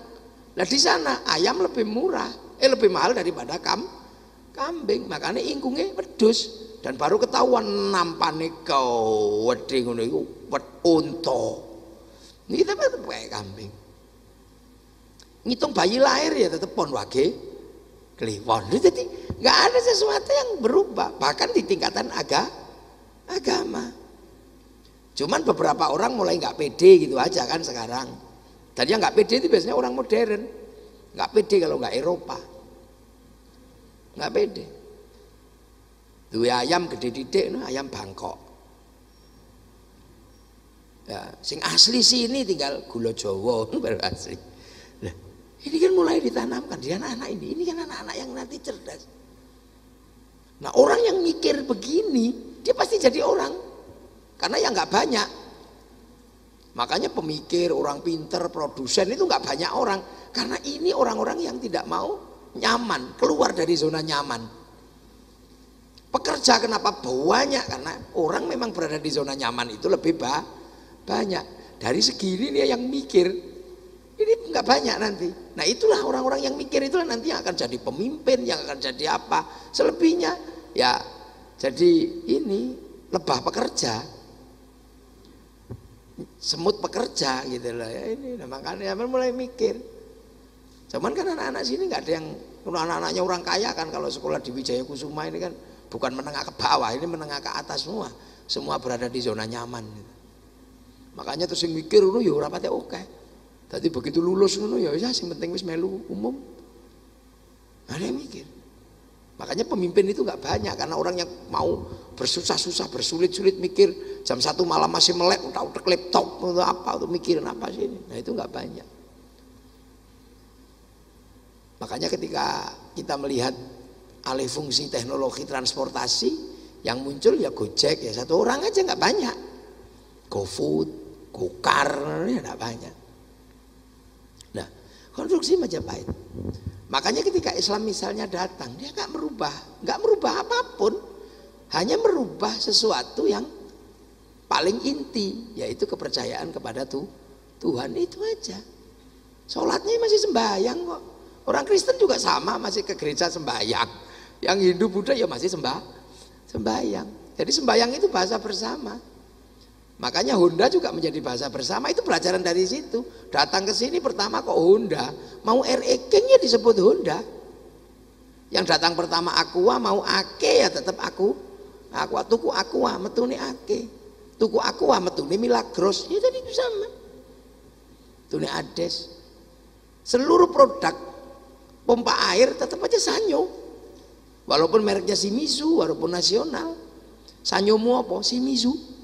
Lah di sana ayam lebih murah, lebih mahal daripada kambing. Makanya ingkungnya wedhus dan baru ketahuan nampane wedhe ngono iku unta. Niki tetep kayak kambing. Ngitung bayi lahir ya tetep pon wage kliwon. Jadi nggak ada sesuatu yang berubah bahkan di tingkatan agama. Cuman beberapa orang mulai nggak pede gitu aja kan sekarang. Tadi yang nggak pede itu biasanya orang modern, nggak pede kalau nggak Eropa, nggak pede. Dua ayam gede didik, ayam Bangkok. Ya, sing asli sini tinggal gula Jawa baru asli. Nah, ini kan mulai ditanamkan di anak-anak ini kan anak-anak yang nanti cerdas. Nah orang yang mikir begini, dia pasti jadi orang, karena yang nggak banyak. Makanya pemikir, orang pinter, produsen itu nggak banyak orang, karena ini orang-orang yang tidak mau nyaman, keluar dari zona nyaman. Pekerja kenapa banyak? Karena orang memang berada di zona nyaman itu lebih banyak. Dari segini nih yang mikir, ini nggak banyak nanti. Nah itulah orang-orang yang mikir itulah nanti yang akan jadi pemimpin, yang akan jadi apa. Selebihnya ya jadi ini lebah pekerja. Semut pekerja gitu loh ya ini. Nah, makanya mulai mikir. Cuman kan anak-anak sini nggak ada yang anak-anaknya orang kaya kan kalau sekolah di Wijaya Kusuma ini kan bukan menengah ke bawah, ini menengah ke atas semua. Semua berada di zona nyaman. Gitu. Makanya terus yang mikir ngono ya ora pate oke. Tadi begitu lulus ngono ya wis sing penting wis melu umum. Ada yang mikir. Makanya pemimpin itu nggak banyak karena orang yang mau bersusah-susah, bersulit-sulit mikir jam 1 malam masih melek, udah laptop atau apa, untuk mikirin apa sih ini. Nah itu nggak banyak. Makanya ketika kita melihat alih fungsi teknologi transportasi yang muncul ya Gojek ya satu orang aja nggak banyak. GoFood, Gokar ya nggak banyak. Nah konstruksi Majapahit. Makanya ketika Islam misalnya datang, dia nggak merubah apapun, hanya merubah sesuatu yang paling inti, yaitu kepercayaan kepada Tuhan itu aja. Sholatnya masih sembahyang kok. Orang Kristen juga sama, masih ke gereja sembahyang. Yang Hindu Buddha ya masih sembahyang. Jadi sembahyang itu bahasa bersama. Makanya Honda juga menjadi bahasa bersama, itu pelajaran dari situ. Datang ke sini pertama kok Honda, mau RE King ya disebut Honda. Yang datang pertama Aqua, mau Ake ya tetap Aqua, tuku Aqua, metune Ake. Tuku Aqua, metune Milagros, ya tadi itu sama. Metune Ades. Seluruh produk pompa air tetap aja Sanyo. Walaupun mereknya Shimizu, walaupun nasional. Sanyomu apa? Shimizu.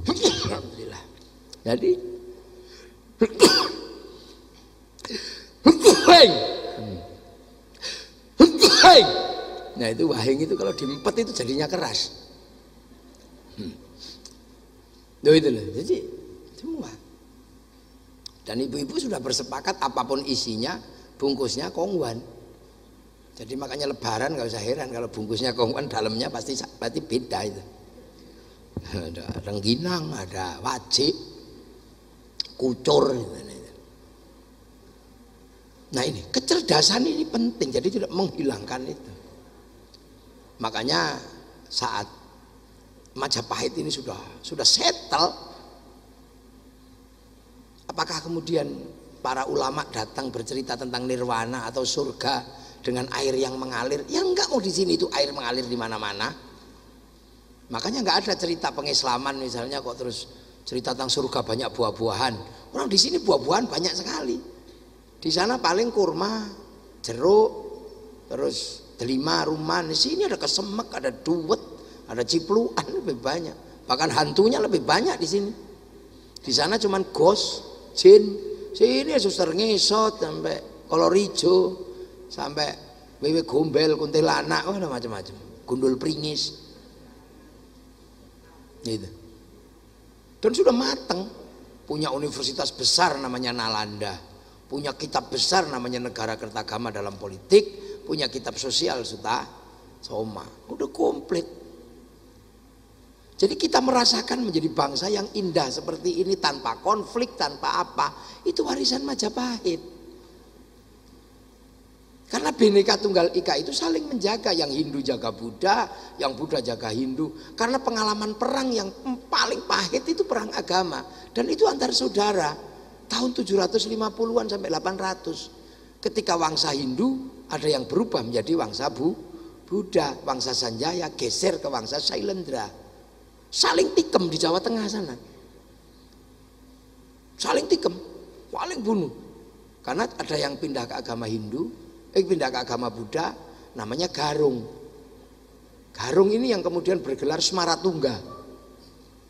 Alhamdulillah. Jadi Nah itu wahing itu kalau diempet itu jadinya keras. Loh itu loh, jadi semua. Dan ibu-ibu sudah bersepakat apapun isinya, bungkusnya kongguan. Jadi makanya Lebaran nggak usah heran kalau bungkusnya kongguan, dalamnya pasti beda itu. Ada rengginang, ada wajik, kucur. Nah ini kecerdasan ini penting, jadi tidak menghilangkan itu. Makanya saat Majapahit ini sudah settle, apakah kemudian para ulama datang bercerita tentang nirwana atau surga dengan air yang mengalir? Ya enggak, mau di sini itu air mengalir di mana-mana. Makanya enggak ada cerita pengislaman misalnya kok terus cerita tentang surga banyak buah-buahan. Orang di sini buah-buahan banyak sekali. Di sana paling kurma, jeruk, terus delima, ruman. Di sini ada kesemek, ada duwet, ada cipluan, lebih banyak. Bahkan hantunya lebih banyak di sini. Di sana cuman ghost, jin. Sini suster ngesot sampai kolor hijau, sampai wewe gombel, kuntilanak, ada macam-macam. Gundul pringis. Gitu. Dan sudah matang. Punya universitas besar namanya Nalanda. Punya kitab besar namanya Negara Kertagama dalam Politik, punya kitab sosial Suta Soma, udah komplit. Jadi kita merasakan menjadi bangsa yang indah seperti ini tanpa konflik, tanpa apa, itu warisan Majapahit. Karena Bhinneka Tunggal Ika itu saling menjaga, yang Hindu jaga Buddha, yang Buddha jaga Hindu. Karena pengalaman perang yang paling pahit itu perang agama, dan itu antar saudara. Tahun 750-an sampai 800, ketika wangsa Hindu ada yang berubah menjadi wangsa Buddha, wangsa Sanjaya geser ke wangsa Sailendra, saling tikam di Jawa Tengah sana, saling tikam, paling bunuh, karena ada yang pindah ke agama Hindu, pindah ke agama Buddha, namanya Garung. Garung ini yang kemudian bergelar Smaratungga,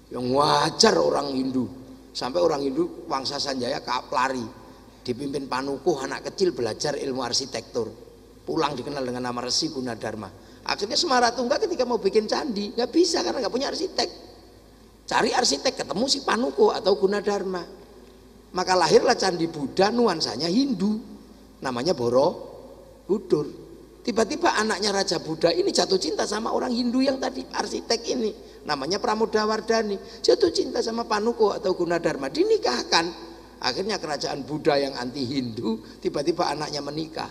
yang wajar orang Hindu. Sampai orang Hindu wangsa Sanjaya lari, dipimpin Panukuh, anak kecil belajar ilmu arsitektur, pulang dikenal dengan nama Resi Gunadarma. Akhirnya Smaratungga ketika mau bikin candi nggak bisa karena nggak punya arsitek. Cari arsitek, ketemu si Panukuh atau Gunadarma. Maka lahirlah candi Buddha nuansanya Hindu, namanya Borobudur. Tiba-tiba anaknya Raja Buddha ini jatuh cinta sama orang Hindu yang tadi arsitek ini, namanya Pramodawardhani, jatuh cinta sama Panukuh atau Gunadarma, dinikahkan. Akhirnya kerajaan Buddha yang anti Hindu tiba-tiba anaknya menikah.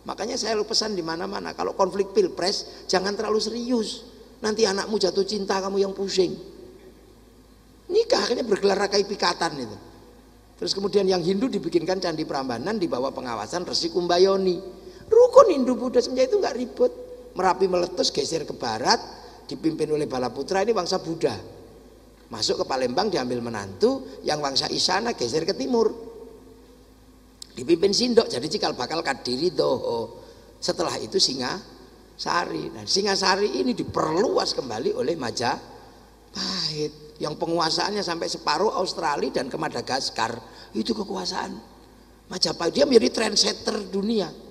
Makanya saya pesan di mana-mana, kalau konflik pilpres jangan terlalu serius, nanti anakmu jatuh cinta, kamu yang pusing. Nikah akhirnya bergelar rakai pikatan itu. Terus kemudian yang Hindu dibikinkan Candi Prambanan di bawah pengawasan Resi Kumbayoni. Rukun Hindu Buddha semenjak itu nggak ribut. Merapi meletus geser ke barat, dipimpin oleh Balaputra, ini wangsa Buddha. Masuk ke Palembang diambil menantu, yang wangsa Isana geser ke timur, dipimpin Sindok, jadi cikal bakal Kadiri Toho. Setelah itu Singasari. Nah, Singasari ini diperluas kembali oleh Majapahit, yang penguasaannya sampai separuh Australia dan ke Madagaskar. Itu kekuasaan Majapahit, dia menjadi trendsetter dunia.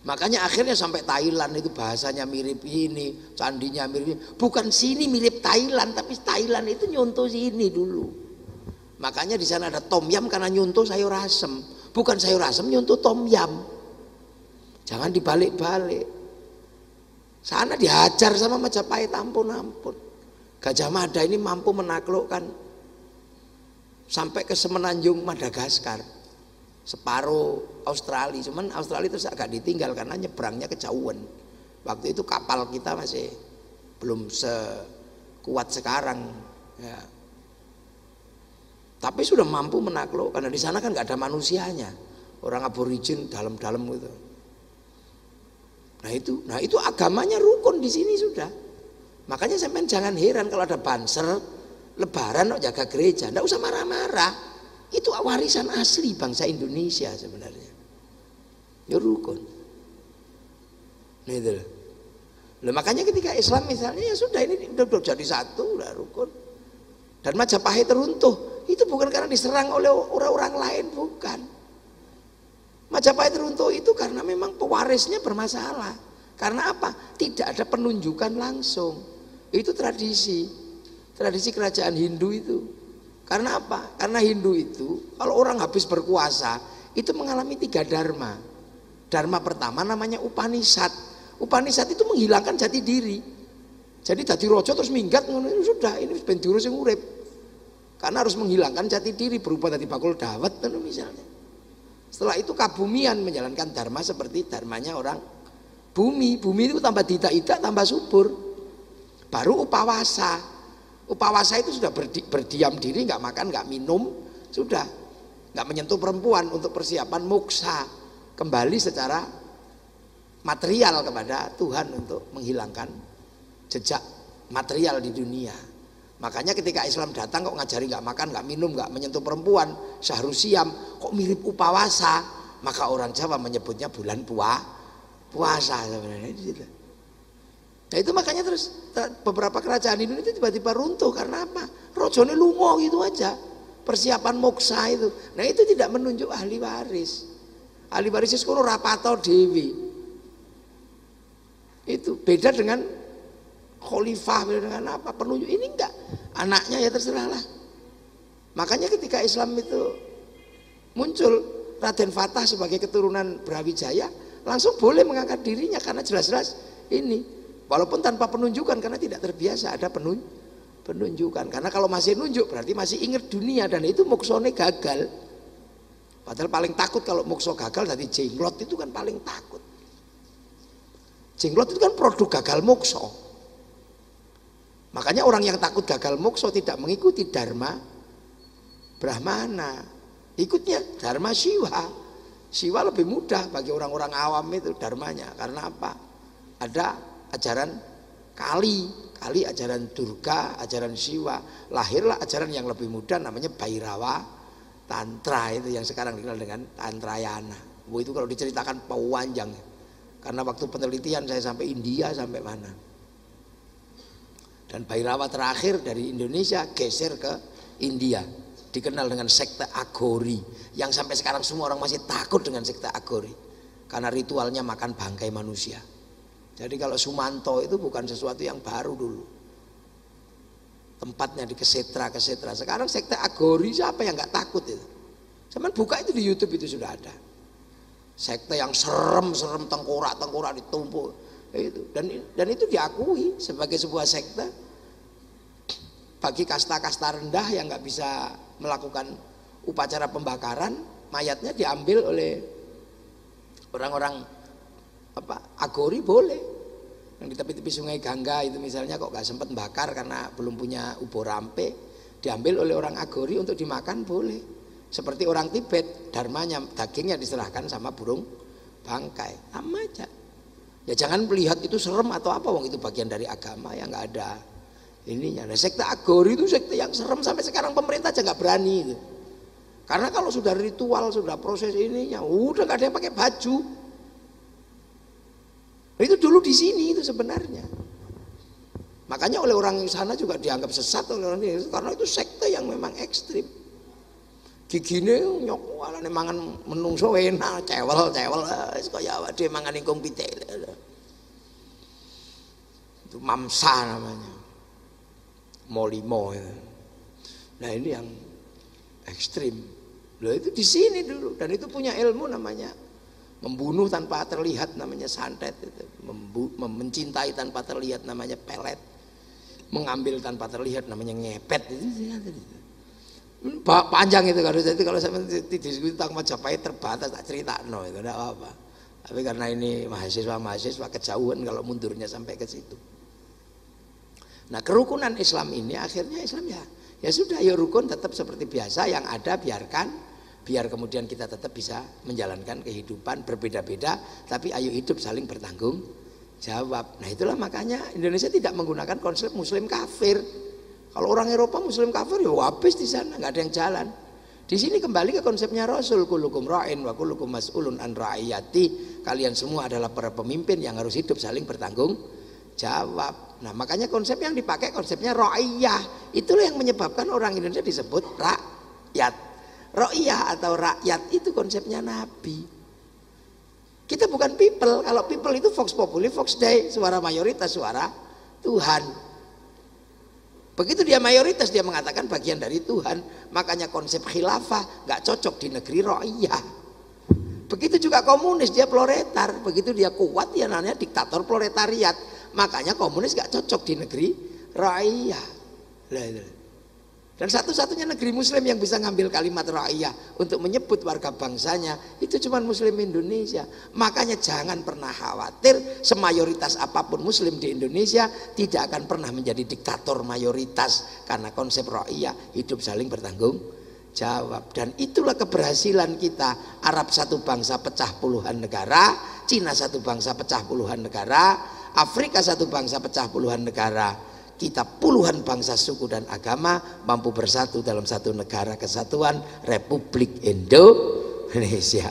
Makanya akhirnya sampai Thailand itu bahasanya mirip ini, candinya mirip ini. Bukan sini mirip Thailand, tapi Thailand itu nyontoh sini dulu. Makanya di sana ada tom yam karena nyontoh sayur asem. Bukan sayur asem nyontoh tom yam. Jangan dibalik-balik. Sana dihajar sama Majapahit, ampun. Gajah Mada ini mampu menaklukkan sampai ke semenanjung Madagaskar, separuh Australia. Cuman Australia itu agak ditinggal karena nyebrangnya kejauhan. Waktu itu kapal kita masih belum sekuat sekarang ya. Tapi sudah mampu menakluk, karena di sana kan nggak ada manusianya, orang aborigin dalam-dalam gitu. Nah itu agamanya rukun di sini sudah. Makanya sampean jangan heran kalau ada banser Lebaran kok jaga gereja, nggak usah marah-marah. Itu warisan asli bangsa Indonesia sebenarnya. Ya rukun. Nah itu loh. Makanya ketika Islam misalnya ya sudah, ini udah jadi satu, udah rukun. Dan Majapahit runtuh, itu bukan karena diserang oleh orang-orang lain, bukan. Majapahit runtuh itu karena memang pewarisnya bermasalah. Karena apa? Tidak ada penunjukan langsung. Itu tradisi kerajaan Hindu itu. Karena apa? Karena Hindu itu kalau orang habis berkuasa itu mengalami 3 dharma. Dharma pertama namanya Upanishad. Upanishad itu menghilangkan jati diri. Jadi dadi raja terus minggat sudah, ini ben diurus sing urip. Karena harus menghilangkan jati diri berupa tadi bakul dawet misalnya. Setelah itu kabumian menjalankan dharma seperti dharmanya orang bumi. Bumi itu tambah tidak tambah subur. Baru upawasa. Upawasa itu sudah berdiam diri, nggak makan, nggak minum, sudah nggak menyentuh perempuan untuk persiapan moksa, kembali secara material kepada Tuhan untuk menghilangkan jejak material di dunia. Makanya ketika Islam datang kok ngajari nggak makan, nggak minum, nggak menyentuh perempuan, Syahrusiam, kok mirip upawasa, maka orang Jawa menyebutnya bulan puasa sebenarnya di situ. Nah itu makanya terus beberapa kerajaan Indonesia tiba-tiba runtuh karena apa? Rojone lungo gitu aja, persiapan moksa itu. Nah itu tidak menunjuk ahli waris. Ahli waris itu kono rapato dewi. Itu beda dengan khalifah, beda dengan apa? Penunjuk ini enggak. Anaknya ya terserah lah. Makanya ketika Islam itu muncul, Raden Fatah sebagai keturunan Brawijaya langsung boleh mengangkat dirinya karena jelas-jelas ini. Walaupun tanpa penunjukan karena tidak terbiasa ada penunjukan. Karena kalau masih nunjuk berarti masih ingat dunia dan itu moksone gagal. Padahal paling takut kalau mokso gagal dari jenglot itu kan paling takut. Jenglot itu kan produk gagal mokso. Makanya orang yang takut gagal mokso tidak mengikuti dharma Brahmana, ikutnya dharma Siwa. Siwa lebih mudah bagi orang-orang awam itu dharmanya. Karena apa? Ada ajaran Kali ajaran Durga, ajaran Siwa. Lahirlah ajaran yang lebih mudah namanya Bhairawa Tantra, itu yang sekarang dikenal dengan Tantrayana. Itu kalau diceritakan panjang. Karena waktu penelitian saya sampai India, sampai mana. Dan Bhairawa terakhir dari Indonesia geser ke India. Dikenal dengan sekte Agori. Yang sampai sekarang semua orang masih takut dengan sekte Agori. Karena ritualnya makan bangkai manusia. Jadi kalau Sumanto itu bukan sesuatu yang baru dulu. Tempatnya di Kesetra. Sekarang sekte Agori siapa yang nggak takut itu? Cuman buka itu di YouTube itu sudah ada. Sekte yang serem tengkorak ditumpuk itu. Dan itu diakui sebagai sebuah sekte. Bagi kasta-kasta rendah yang nggak bisa melakukan upacara pembakaran, mayatnya diambil oleh orang-orang Agori boleh. Yang di tepi-tepi sungai Gangga itu misalnya kok gak sempat bakar karena belum punya ubo rampe, diambil oleh orang Agori untuk dimakan boleh. Seperti orang Tibet, dharmanya dagingnya diserahkan sama burung bangkai, sama aja. Ya jangan melihat itu serem atau apa, wong itu bagian dari agama yang nggak ada ininya. Nah, sekte Agori itu sekte yang serem sampai sekarang pemerintah aja nggak berani itu. Karena kalau sudah ritual, sudah proses ininya, udah nggak ada yang pakai baju. Itu dulu di sini itu sebenarnya. Makanya oleh orang sana juga dianggap sesat oleh orang ini karena itu sekte yang memang ekstrim. Gigine nyok walane mangan menungso enak, cewel wis kaya awake dhewe mangan ingkung pitik. Itu mamsa namanya. Molimo. Nah, ini yang ekstrim. Loh itu di sini dulu dan itu punya ilmu namanya membunuh tanpa terlihat namanya santet itu. Mencintai tanpa terlihat namanya pelet. Mengambil tanpa terlihat namanya ngepet itu. Panjang itu kalau saya diskusi tentang Majapahit terbatas tak cerita itu enggak apa-apa. Tapi karena ini mahasiswa kejauhan kalau mundurnya sampai ke situ. Nah, kerukunan Islam ini akhirnya Islam ya sudah ya rukun tetap seperti biasa yang ada biar kemudian kita tetap bisa menjalankan kehidupan berbeda-beda tapi ayo hidup saling bertanggung jawab. Nah, itulah makanya Indonesia tidak menggunakan konsep muslim kafir. Kalau orang Eropa muslim kafir ya habis di sana, nggak ada yang jalan. Di sini kembali ke konsepnya Rasul, kullukum ra'in wa kullukum mas'ulun an ra'iyati. Kalian semua adalah para pemimpin yang harus hidup saling bertanggung jawab. Nah, makanya konsep yang dipakai konsepnya ra'iyah. Itulah yang menyebabkan orang Indonesia disebut rakyat. Ra'iyah atau rakyat itu konsepnya Nabi. Kita bukan people. Kalau people itu vox populi, vox dei, suara mayoritas, suara Tuhan. Begitu dia mayoritas, dia mengatakan bagian dari Tuhan. Makanya konsep khilafah nggak cocok di negeri ra'iyah. Begitu juga komunis, dia proletar. Begitu dia kuat, dia namanya diktator proletariat. Makanya komunis nggak cocok di negeri ra'iyah. Dan satu-satunya negeri muslim yang bisa ngambil kalimat ra'iyah untuk menyebut warga bangsanya itu cuma muslim Indonesia. Makanya jangan pernah khawatir, semayoritas apapun muslim di Indonesia tidak akan pernah menjadi diktator mayoritas, karena konsep ra'iyah, hidup saling bertanggung jawab. Dan itulah keberhasilan kita. Arab satu bangsa pecah puluhan negara, Cina satu bangsa pecah puluhan negara, Afrika satu bangsa pecah puluhan negara. Kita puluhan bangsa, suku dan agama mampu bersatu dalam satu negara kesatuan, Republik Indonesia.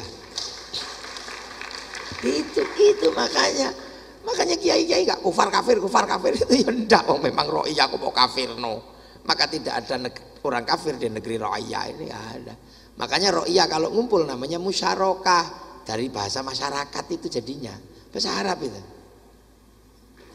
Itu makanya kiai-kiai gak kufar kafir itu ya ndak, oh memang ra'iyah kok mau kafir no. Maka tidak ada orang kafir di negeri ra'iyah ini, gak ada. Makanya ra'iyah kalau ngumpul namanya musyarakah, dari bahasa masyarakat itu jadinya bahasa Arab itu.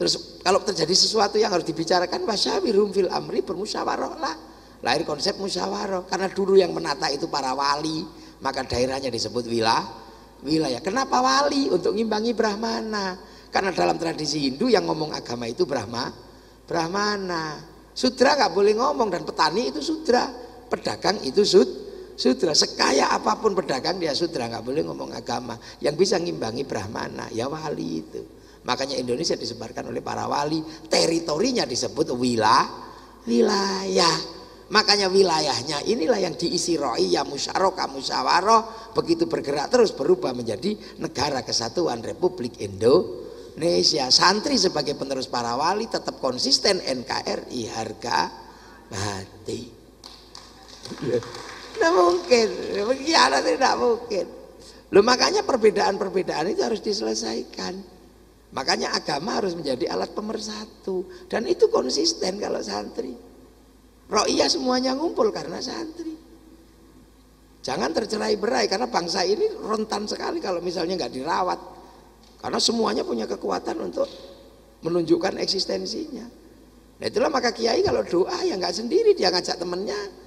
Terus kalau terjadi sesuatu yang harus dibicarakan, wasyawirhum fil amri, bermusyawarah lah. Lahir konsep musyawarah. Karena dulu yang menata itu para wali, maka daerahnya disebut wilayah. Kenapa wali? Untuk ngimbangi Brahmana. Karena dalam tradisi Hindu yang ngomong agama itu Brahmana. Sudra nggak boleh ngomong, dan petani itu sudra, pedagang itu sudra. Sekaya apapun pedagang dia sudra, nggak boleh ngomong agama. Yang bisa ngimbangi Brahmana ya wali itu. Makanya Indonesia disebarkan oleh para wali, teritorinya disebut wilayah. Makanya wilayahnya inilah yang diisi ra'iyah, musyarakah, musyawarah, begitu bergerak terus berubah menjadi negara kesatuan Republik Indonesia. Santri sebagai penerus para wali tetap konsisten NKRI harga mati. Tidak mungkin, khianat tidak mungkin. Loh, makanya perbedaan-perbedaan itu harus diselesaikan. Makanya agama harus menjadi alat pemersatu, dan itu konsisten kalau santri. Ra'iyah semuanya ngumpul karena santri. Jangan tercerai-berai, karena bangsa ini rentan sekali kalau misalnya nggak dirawat. Karena semuanya punya kekuatan untuk menunjukkan eksistensinya. Nah itulah maka kiai kalau doa ya nggak sendiri, dia ngajak temennya.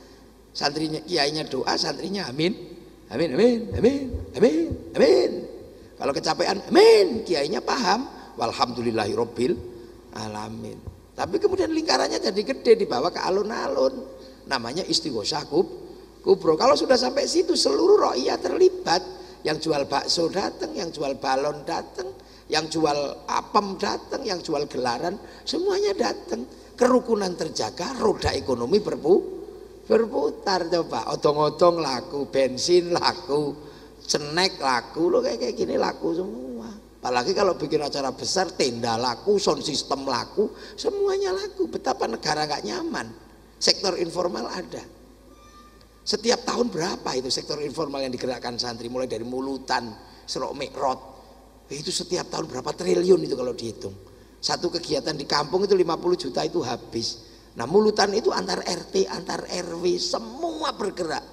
Santrinya, kiainya doa, santrinya amin, amin, amin, amin, amin, amin. Kalau kecapean, amin, kiainya paham, walhamdulillahirabbil alamin. Tapi kemudian lingkarannya jadi gede, dibawa ke alun-alun, namanya istighosah kubro. Kalau sudah sampai situ seluruh ra'iyah terlibat. Yang jual bakso datang, yang jual balon datang, yang jual apem datang, yang jual gelaran, semuanya datang. Kerukunan terjaga, roda ekonomi berputar. Coba odong-odong laku, bensin laku, snack laku, lo kayak gini laku semua. Apalagi kalau bikin acara besar, tenda laku, sound system laku, semuanya laku. Betapa negara gak nyaman. Sektor informal ada. Setiap tahun berapa itu sektor informal yang digerakkan santri, mulai dari mulutan, serok mikrot, itu setiap tahun berapa triliun itu kalau dihitung. Satu kegiatan di kampung itu 50 juta itu habis. Nah mulutan itu antar RT, antar RW, semua bergerak.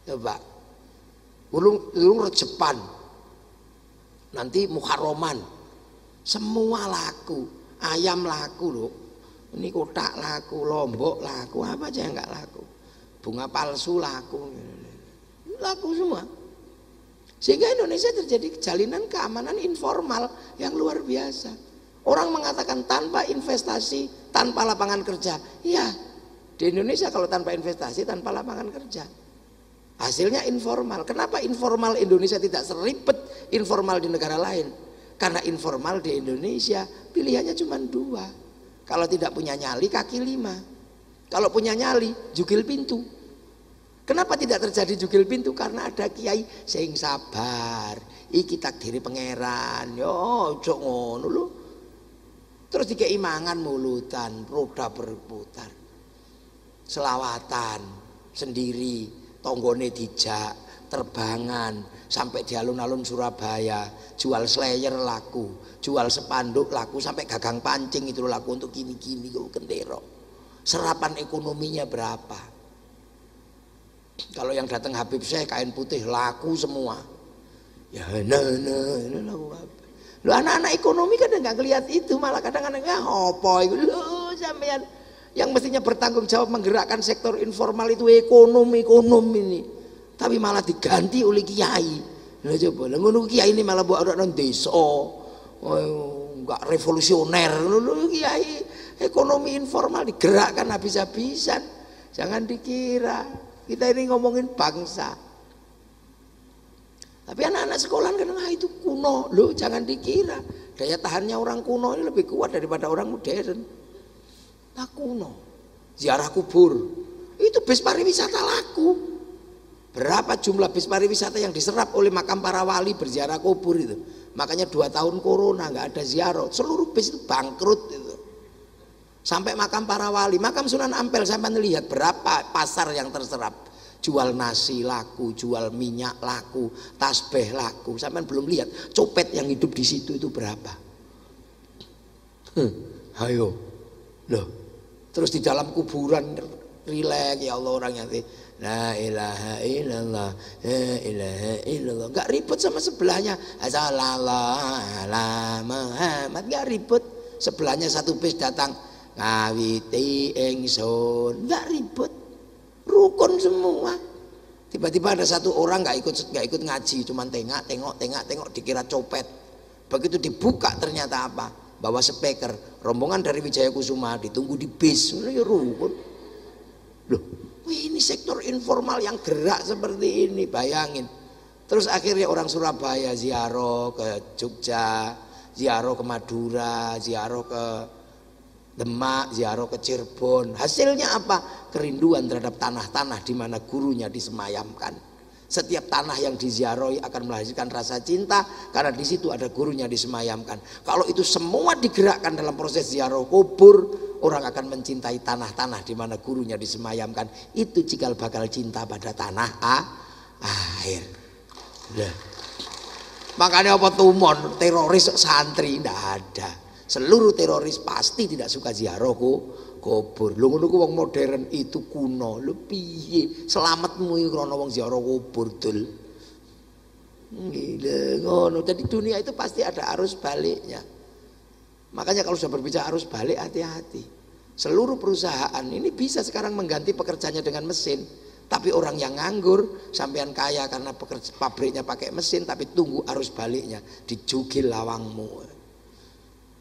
Coba ulung rejepan, nanti muharroman, semua laku. Ayam laku loh, ini kotak laku, lombok laku, apa aja yang nggak laku, bunga palsu laku semua. Sehingga Indonesia terjadi jalinan keamanan informal yang luar biasa. Orang mengatakan tanpa investasi, tanpa lapangan kerja. Iya, di Indonesia kalau tanpa investasi, tanpa lapangan kerja, hasilnya informal. Kenapa informal Indonesia tidak seribet informal di negara lain? Karena informal di Indonesia pilihannya cuma dua. Kalau tidak punya nyali, kaki lima. Kalau punya nyali, jugil pintu. Kenapa tidak terjadi jugil pintu? Karena ada kiai sing sabar, iki takdiri pangeran, yo ojo ngono lho. Terus dikei mangan mulutan, roda berputar, selawatan sendiri, tonggone dijak, terbangan sampai di alun-alun Surabaya, jual slayer laku, jual spanduk laku, sampai gagang pancing itu laku untuk gini-gini gendero. Serapan ekonominya berapa? Kalau yang datang Habib Syekh kain putih laku semua. Ya laku apa? Lu anak-anak ekonomi kan nggak ngelihat itu, malah kadang-kadang apa itu lu sampean yang mestinya bertanggung jawab menggerakkan sektor informal itu ekonomi ini, tapi malah diganti oleh kiai. Lah coba, lah ngono kiai ini malah buat orang desa, nggak revolusioner. Lu kiai ekonomi informal digerakkan habis-habisan. Jangan dikira kita ini ngomongin bangsa. Tapi anak-anak sekolah kadang itu kuno, loh jangan dikira daya tahannya orang kuno ini lebih kuat daripada orang modern. Nah kuno, ziarah kubur, itu bis pariwisata laku. Berapa jumlah bis pariwisata yang diserap oleh makam para wali berziarah kubur itu? Makanya 2 tahun corona nggak ada ziarah, seluruh bis itu bangkrut itu. Sampai makam para wali, makam Sunan Ampel sampai lihat berapa pasar yang terserap. Jual nasi laku, jual minyak laku, tasbih laku. Sampai belum lihat copet yang hidup di situ itu berapa. Ayo, loh. Terus di dalam kuburan rileks ya Allah orangnya. La ilaha illallah, la ilaha illallah. Gak ribut sama sebelahnya. Sallallahu ala Muhammad, gak ribut. Sebelahnya satu bis datang ngawiti ingsun, gak ribut. Rukun semua. Tiba-tiba ada satu orang nggak ikut ngaji, cuman tengok dikira copet. Begitu dibuka ternyata apa? Bawa speaker, rombongan dari Wijaya Kusuma ditunggu di bis. Ya rukun. Loh, ini sektor informal yang gerak seperti ini, bayangin. Terus akhirnya orang Surabaya ziarah ke Jogja, ziarah ke Madura, ziarah ke Demak, ziarah ke Cirebon. Hasilnya apa? Kerinduan terhadap tanah-tanah di mana gurunya disemayamkan. Setiap tanah yang diziarahi akan melahirkan rasa cinta karena di situ ada gurunya disemayamkan. Kalau itu semua digerakkan dalam proses ziarah kubur, orang akan mencintai tanah-tanah di mana gurunya disemayamkan. Itu cikal bakal cinta pada tanah air. Nah. Makanya apa tumon teroris santri ndak ada. Seluruh teroris pasti tidak suka ziarah kubur. Lho ngono ku wong modern itu kuno. Lho piye selametmu iki krana wong ziarah kubur dul. Gila ngono. Jadi dunia itu pasti ada arus baliknya. Makanya kalau sudah berbicara arus balik hati-hati. Seluruh perusahaan ini bisa sekarang mengganti pekerjanya dengan mesin. Tapi orang yang nganggur sampean kaya karena pabriknya pakai mesin, tapi tunggu arus baliknya dijugil lawangmu.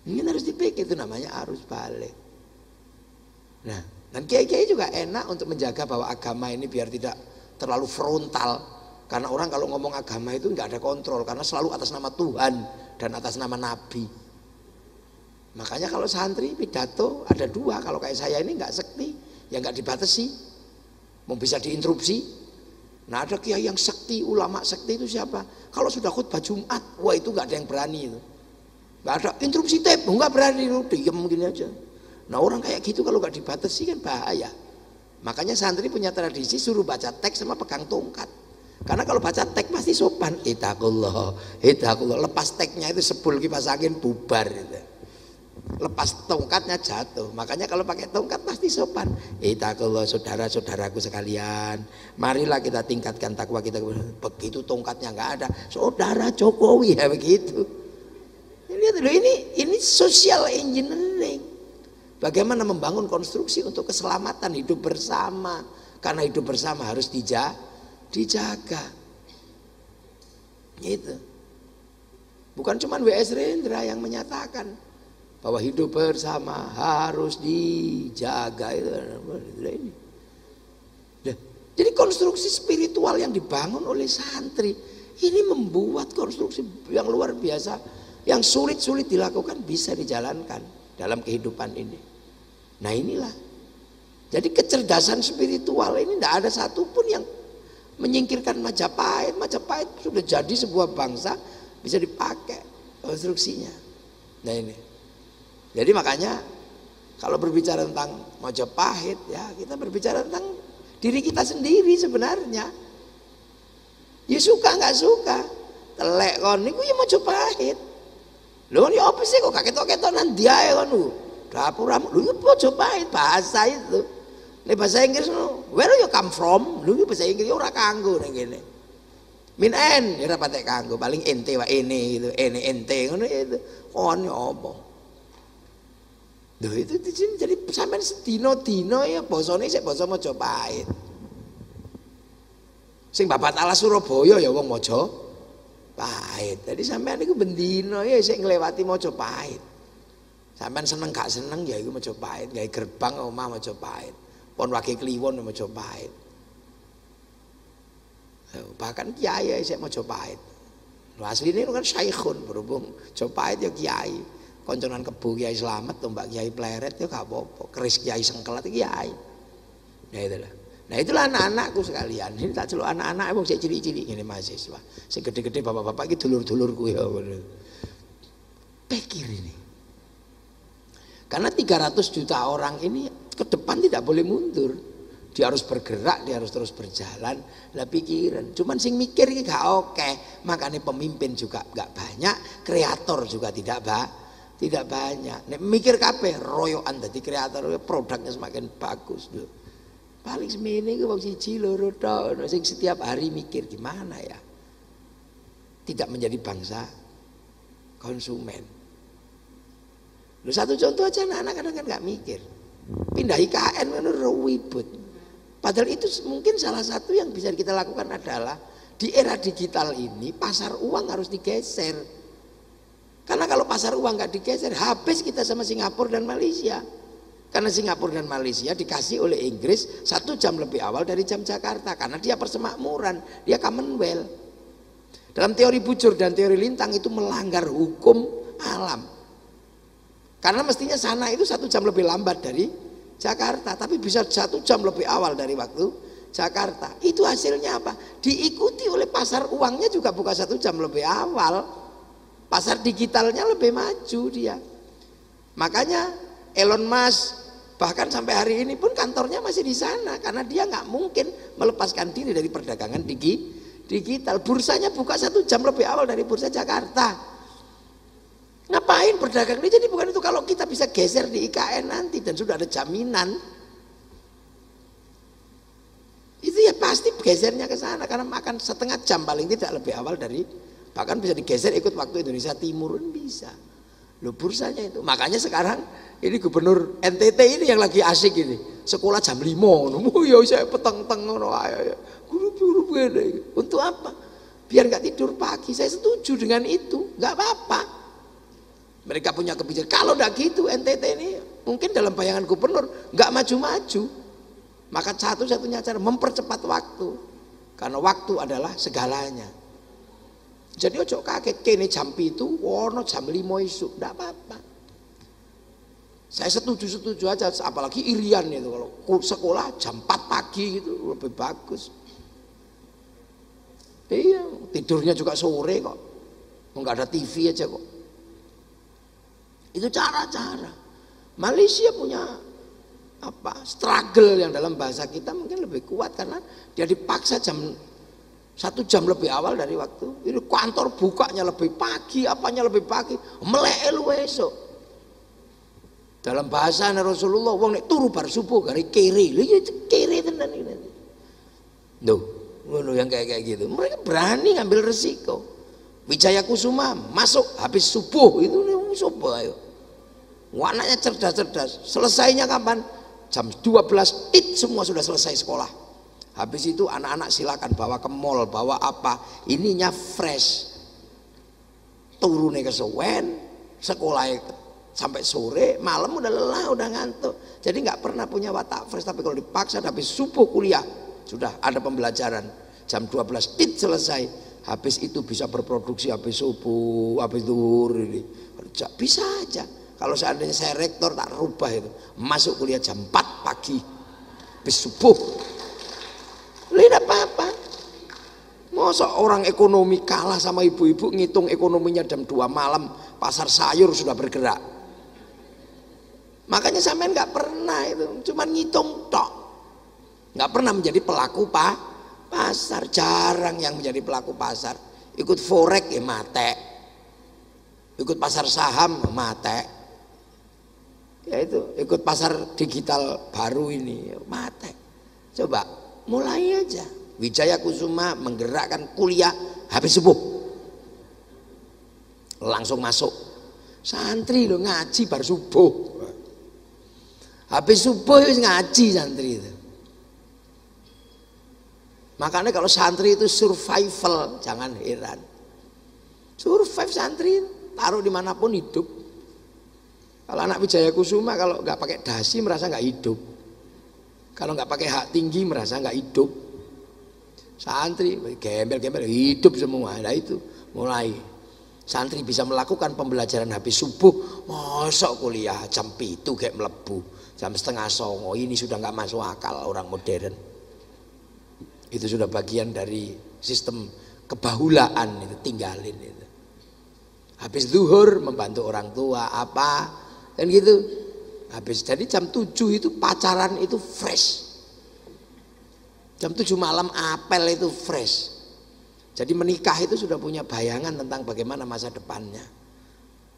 Ini harus dipikir, itu namanya arus balik. Nah, dan kiai-kiai juga enak untuk menjaga bahwa agama ini biar tidak terlalu frontal. Karena orang kalau ngomong agama itu nggak ada kontrol, karena selalu atas nama Tuhan dan atas nama Nabi. Makanya kalau santri pidato ada 2, kalau kayak saya ini nggak sekti, ya nggak dibatasi, mau bisa diinterupsi. Nah ada kiai yang sekti, ulama sekti itu siapa? Kalau sudah khutbah Jumat, wah itu nggak ada yang berani itu. Gak ada interupsi tape, nggak berani, diam gini aja. Nah orang kayak gitu kalau nggak dibatasi kan bahaya. Makanya santri punya tradisi suruh baca teks sama pegang tongkat. Karena kalau baca teks pasti sopan. Itakullah. Lepas teksnya itu sebul kipas angin bubar. Gitu. Lepas tongkatnya jatuh. Makanya kalau pakai tongkat pasti sopan. Itakullah saudara-saudaraku sekalian. Marilah kita tingkatkan takwa kita. Begitu tongkatnya nggak ada, saudara Jokowi ya begitu. Lihat dulu ini social engineering. Bagaimana membangun konstruksi untuk keselamatan hidup bersama. Karena hidup bersama harus dijaga. Gitu. Bukan cuma W.S. Rendra yang menyatakan bahwa hidup bersama harus dijaga. Jadi konstruksi spiritual yang dibangun oleh santri ini membuat konstruksi yang luar biasa. Yang sulit-sulit dilakukan bisa dijalankan dalam kehidupan ini. Nah inilah. Jadi kecerdasan spiritual ini tidak ada satupun yang menyingkirkan Majapahit. Majapahit sudah jadi sebuah bangsa, bisa dipakai konstruksinya. Nah ini. Jadi makanya kalau berbicara tentang Majapahit, ya kita berbicara tentang diri kita sendiri sebenarnya. Ya suka nggak suka, telek kon niku ya Majapahit. Lho ini apa sih kok ketok-ketokan dia kan lu. Dapuramu lho ya Majapahit bahasa itu. Nek bahasa Inggris where you come from? Lho bahasa Inggris ora kanggo ning kene. Min en ya ora patek kanggo, paling ente wae ene gitu, ene ente ngono itu. Kon apa? Lho itu jadi sampean sedina-dina ya basane sik basa Majapahit. Sing babat alas Surabaya ya wong Majapahit. Jadi sampean iku bendina ya sik nglewati Majapahit. Sampean seneng gak seneng ya iku Majapahit, gawe gerbang omah Majapahit. Pon Wage Kliwon Majapahit. Bahkan kiai sik Majapahit. Lho asline kan saikhun berhubung Majapahit ya kiai. Konconan Kebo Kiai Slamet, Mbak Kiai Pleret ya gak apa-apa. Keris Kiai Sengkelat kiai. Nah itulah. Nah itulah anak-anakku sekalian. Ini tak celuk anak-anak wong sik cilik-cilik ngene mahasiswa. Sing gede-gede bapak-bapak iki dulur-dulurku ya. Pikir ini. Karena 300 juta orang ini ke depan tidak boleh mundur. Dia harus bergerak, dia harus terus berjalan. Lah pikiran, cuman sing mikir iki gak oke. Makanya pemimpin juga gak banyak, kreator juga tidak banyak. Nek mikir kabeh royokan dadi kreator, produknya semakin bagus lho. Paling semene ku wong siji loro tok sing setiap hari mikir gimana ya. Tidak menjadi bangsa konsumen. Lho satu contoh aja anak-anak kadang kan gak mikir. Pindah IKN ngono ribut. Padahal itu mungkin salah satu yang bisa kita lakukan adalah di era digital ini pasar uang harus digeser. Karena kalau pasar uang nggak digeser, habis kita sama Singapura dan Malaysia. Karena Singapura dan Malaysia dikasih oleh Inggris 1 jam lebih awal dari jam Jakarta. Karena dia persemakmuran, dia Commonwealth. Dalam teori bujur dan teori lintang itu melanggar hukum alam. Karena mestinya sana itu 1 jam lebih lambat dari Jakarta, tapi bisa 1 jam lebih awal dari waktu Jakarta. Itu hasilnya apa? Diikuti oleh pasar uangnya juga buka 1 jam lebih awal. Pasar digitalnya lebih maju dia. Makanya Elon Musk bahkan sampai hari ini pun kantornya masih di sana karena dia nggak mungkin melepaskan diri dari perdagangan digital. Bursanya buka 1 jam lebih awal dari bursa Jakarta. Ngapain berdagang ini? Jadi bukan itu, kalau kita bisa geser di IKN nanti dan sudah ada jaminan, itu ya pasti gesernya ke sana karena makan 1/2 jam paling tidak lebih awal dari, bahkan bisa digeser ikut waktu Indonesia Timur bisa. Loh bursanya itu. Makanya sekarang ini gubernur NTT ini yang lagi asik ini. Sekolah jam 5 ngono. Ya saya peteng-teng ngono ae. Guru-guru begini. Untuk apa? Biar nggak tidur pagi. Saya setuju dengan itu. Nggak apa-apa. Mereka punya kebijakan. Kalau enggak gitu NTT ini mungkin dalam bayangan gubernur nggak maju-maju. Maka satu-satunya cara mempercepat waktu. Karena waktu adalah segalanya. Jadi ojo kaget kene jam 7, wono jam 5 isuk, enggak apa-apa. Saya setuju aja, apalagi irian itu kalau sekolah jam 4 pagi gitu lebih bagus. Iya, tidurnya juga sore kok. Enggak ada TV aja kok. Itu cara-cara. Malaysia punya apa? Struggle yang dalam bahasa kita mungkin lebih kuat karena dia dipaksa 1 jam lebih awal dari waktu. Ini kantor bukanya lebih pagi, apanya lebih pagi, melek lu esok. Dalam bahasa Rasulullah wong nek turu bar subuh gare kere. Lha ya kere tenan iki. Loh, ngono yang kayak gitu. Mereka berani ngambil resiko. Wijaya Kusuma masuk habis subuh itu subuh ayo. Anaknya cerdas-cerdas. Selesainya kapan? Jam 12 semua sudah selesai sekolah. Habis itu anak-anak silakan bawa ke mall, bawa apa, ininya fresh. Turune kesuwen, sekolah sampai sore, malam udah lelah, udah ngantuk. Jadi nggak pernah punya watak fresh, tapi kalau dipaksa habis subuh kuliah, sudah ada pembelajaran. Jam 12 selesai. Habis itu bisa berproduksi habis subuh, habis zuhur ini. Bisa aja. Kalau seandainya saya rektor tak rubah itu. Masuk kuliah jam 4 pagi. Habis subuh. Tidak apa-apa. Masa orang ekonomi kalah sama ibu-ibu ngitung ekonominya jam 2 malam, pasar sayur sudah bergerak. Makanya sampean nggak pernah itu, cuman ngitung tok. Nggak pernah menjadi pelaku pasar, jarang yang menjadi pelaku pasar. Ikut forex ya mate. Ikut pasar saham mate. Ya itu, ikut pasar digital baru ini mate. Coba mulai aja. Wijaya Kusuma menggerakkan kuliah habis subuh langsung masuk. Santri lo ngaji bar subuh, habis subuh wis ngaji santri itu. Makanya kalau santri itu survival, jangan heran. Survive santri, taruh dimanapun hidup. Kalau anak Wijaya Kusuma kalau nggak pakai dasi merasa nggak hidup. Kalau nggak pakai hak tinggi merasa nggak hidup. Santri gembel-gembel hidup semua. Nah itu mulai santri bisa melakukan pembelajaran habis subuh, mosok kuliah jam 7 kayak melebu, jam 8:30 ini sudah nggak masuk akal orang modern. Itu sudah bagian dari sistem kebahulaan itu, tinggalin itu. Habis zuhur membantu orang tua apa dan gitu. Habis jadi jam 7 itu pacaran itu fresh. Jam 7 malam apel itu fresh. Jadi menikah itu sudah punya bayangan tentang bagaimana masa depannya.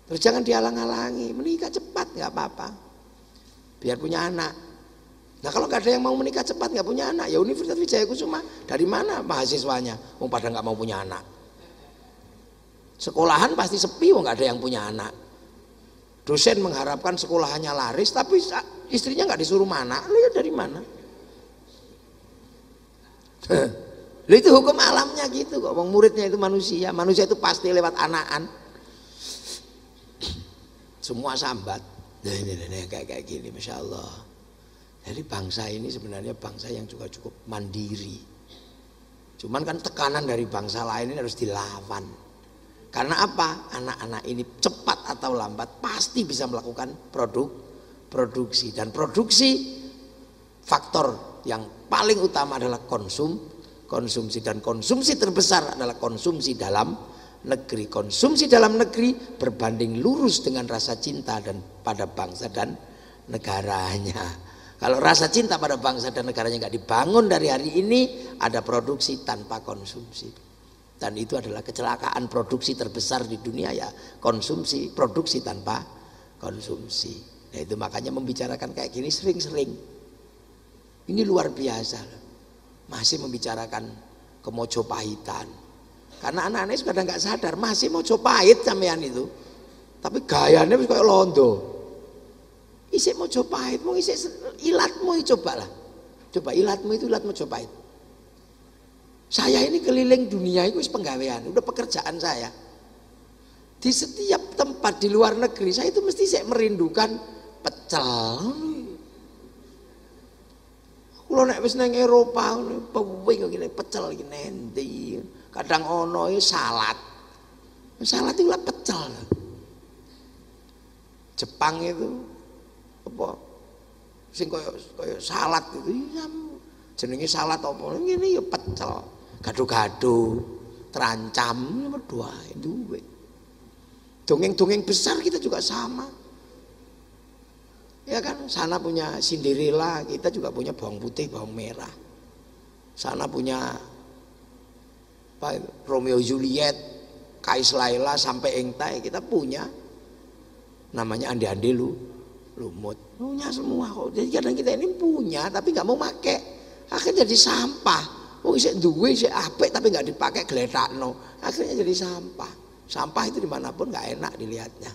Terus jangan dihalang-halangi, menikah cepat nggak apa-apa. Biar punya anak. Nah kalau nggak ada yang mau menikah cepat nggak punya anak, ya Universitas Wijaya Kusuma dari mana mahasiswanya? Wong pada nggak mau punya anak. Sekolahan pasti sepi, wong nggak ada yang punya anak. Dosen mengharapkan sekolahannya laris, tapi istrinya nggak disuruh mana? Lihat dari mana? Itu hukum alamnya gitu kok. Wong muridnya itu manusia, manusia itu pasti lewat anakan. Semua sambat. Nah, ini kayak gini, masya Allah. Jadi bangsa ini sebenarnya bangsa yang juga cukup mandiri. Cuman kan tekanan dari bangsa lain ini harus dilawan. Karena apa? Anak-anak ini cepat atau lambat pasti bisa melakukan produksi. Dan produksi faktor yang paling utama adalah konsumsi. Dan konsumsi terbesar adalah konsumsi dalam negeri. Konsumsi dalam negeri berbanding lurus dengan rasa cinta dan pada bangsa dan negaranya. Kalau rasa cinta pada bangsa dan negaranya nggak dibangun dari hari ini, ada produksi tanpa konsumsi. Dan itu adalah kecelakaan produksi terbesar di dunia ya, konsumsi, produksi tanpa konsumsi. Nah itu makanya membicarakan kayak gini sering-sering. Ini luar biasa. Masih membicarakan kemojopahitan. Karena anak-anaknya sudah nggak sadar, masih Mojopahit sampean itu. Tapi gayanya kayak londo. Isik Mojopahit, mau isik ilatmu cobalah. Coba ilatmu itu ilat Mojopahit. Saya ini keliling dunia itu penggawean, udah pekerjaan saya. Di setiap tempat di luar negeri saya itu mesti saya merindukan pecel. Kalau nek wis nang Eropa pewing kok ngene pecel iki endi. Kadang ono ya salad. Salad itu lah pecel. Jepang itu apa sing koyo salad itu jenenge salad apa ngene ya pecel. Gado-gado, terancam berdua duwe. Dongeng-dongeng besar kita juga sama. Ya kan, sana punya Cinderella, kita juga punya bawang putih, bawang merah. Sana punya apa, Romeo Juliet, Kais Laila sampai Engtai, kita punya. Namanya ande-ande lumut. Punya semua kok. Jadi kadang kita ini punya tapi nggak mau pakai. Akhirnya jadi sampah. Oh isek duwe isek apik tapi nggak dipakai geletakno. Akhirnya jadi sampah. Sampah itu dimanapun nggak enak dilihatnya.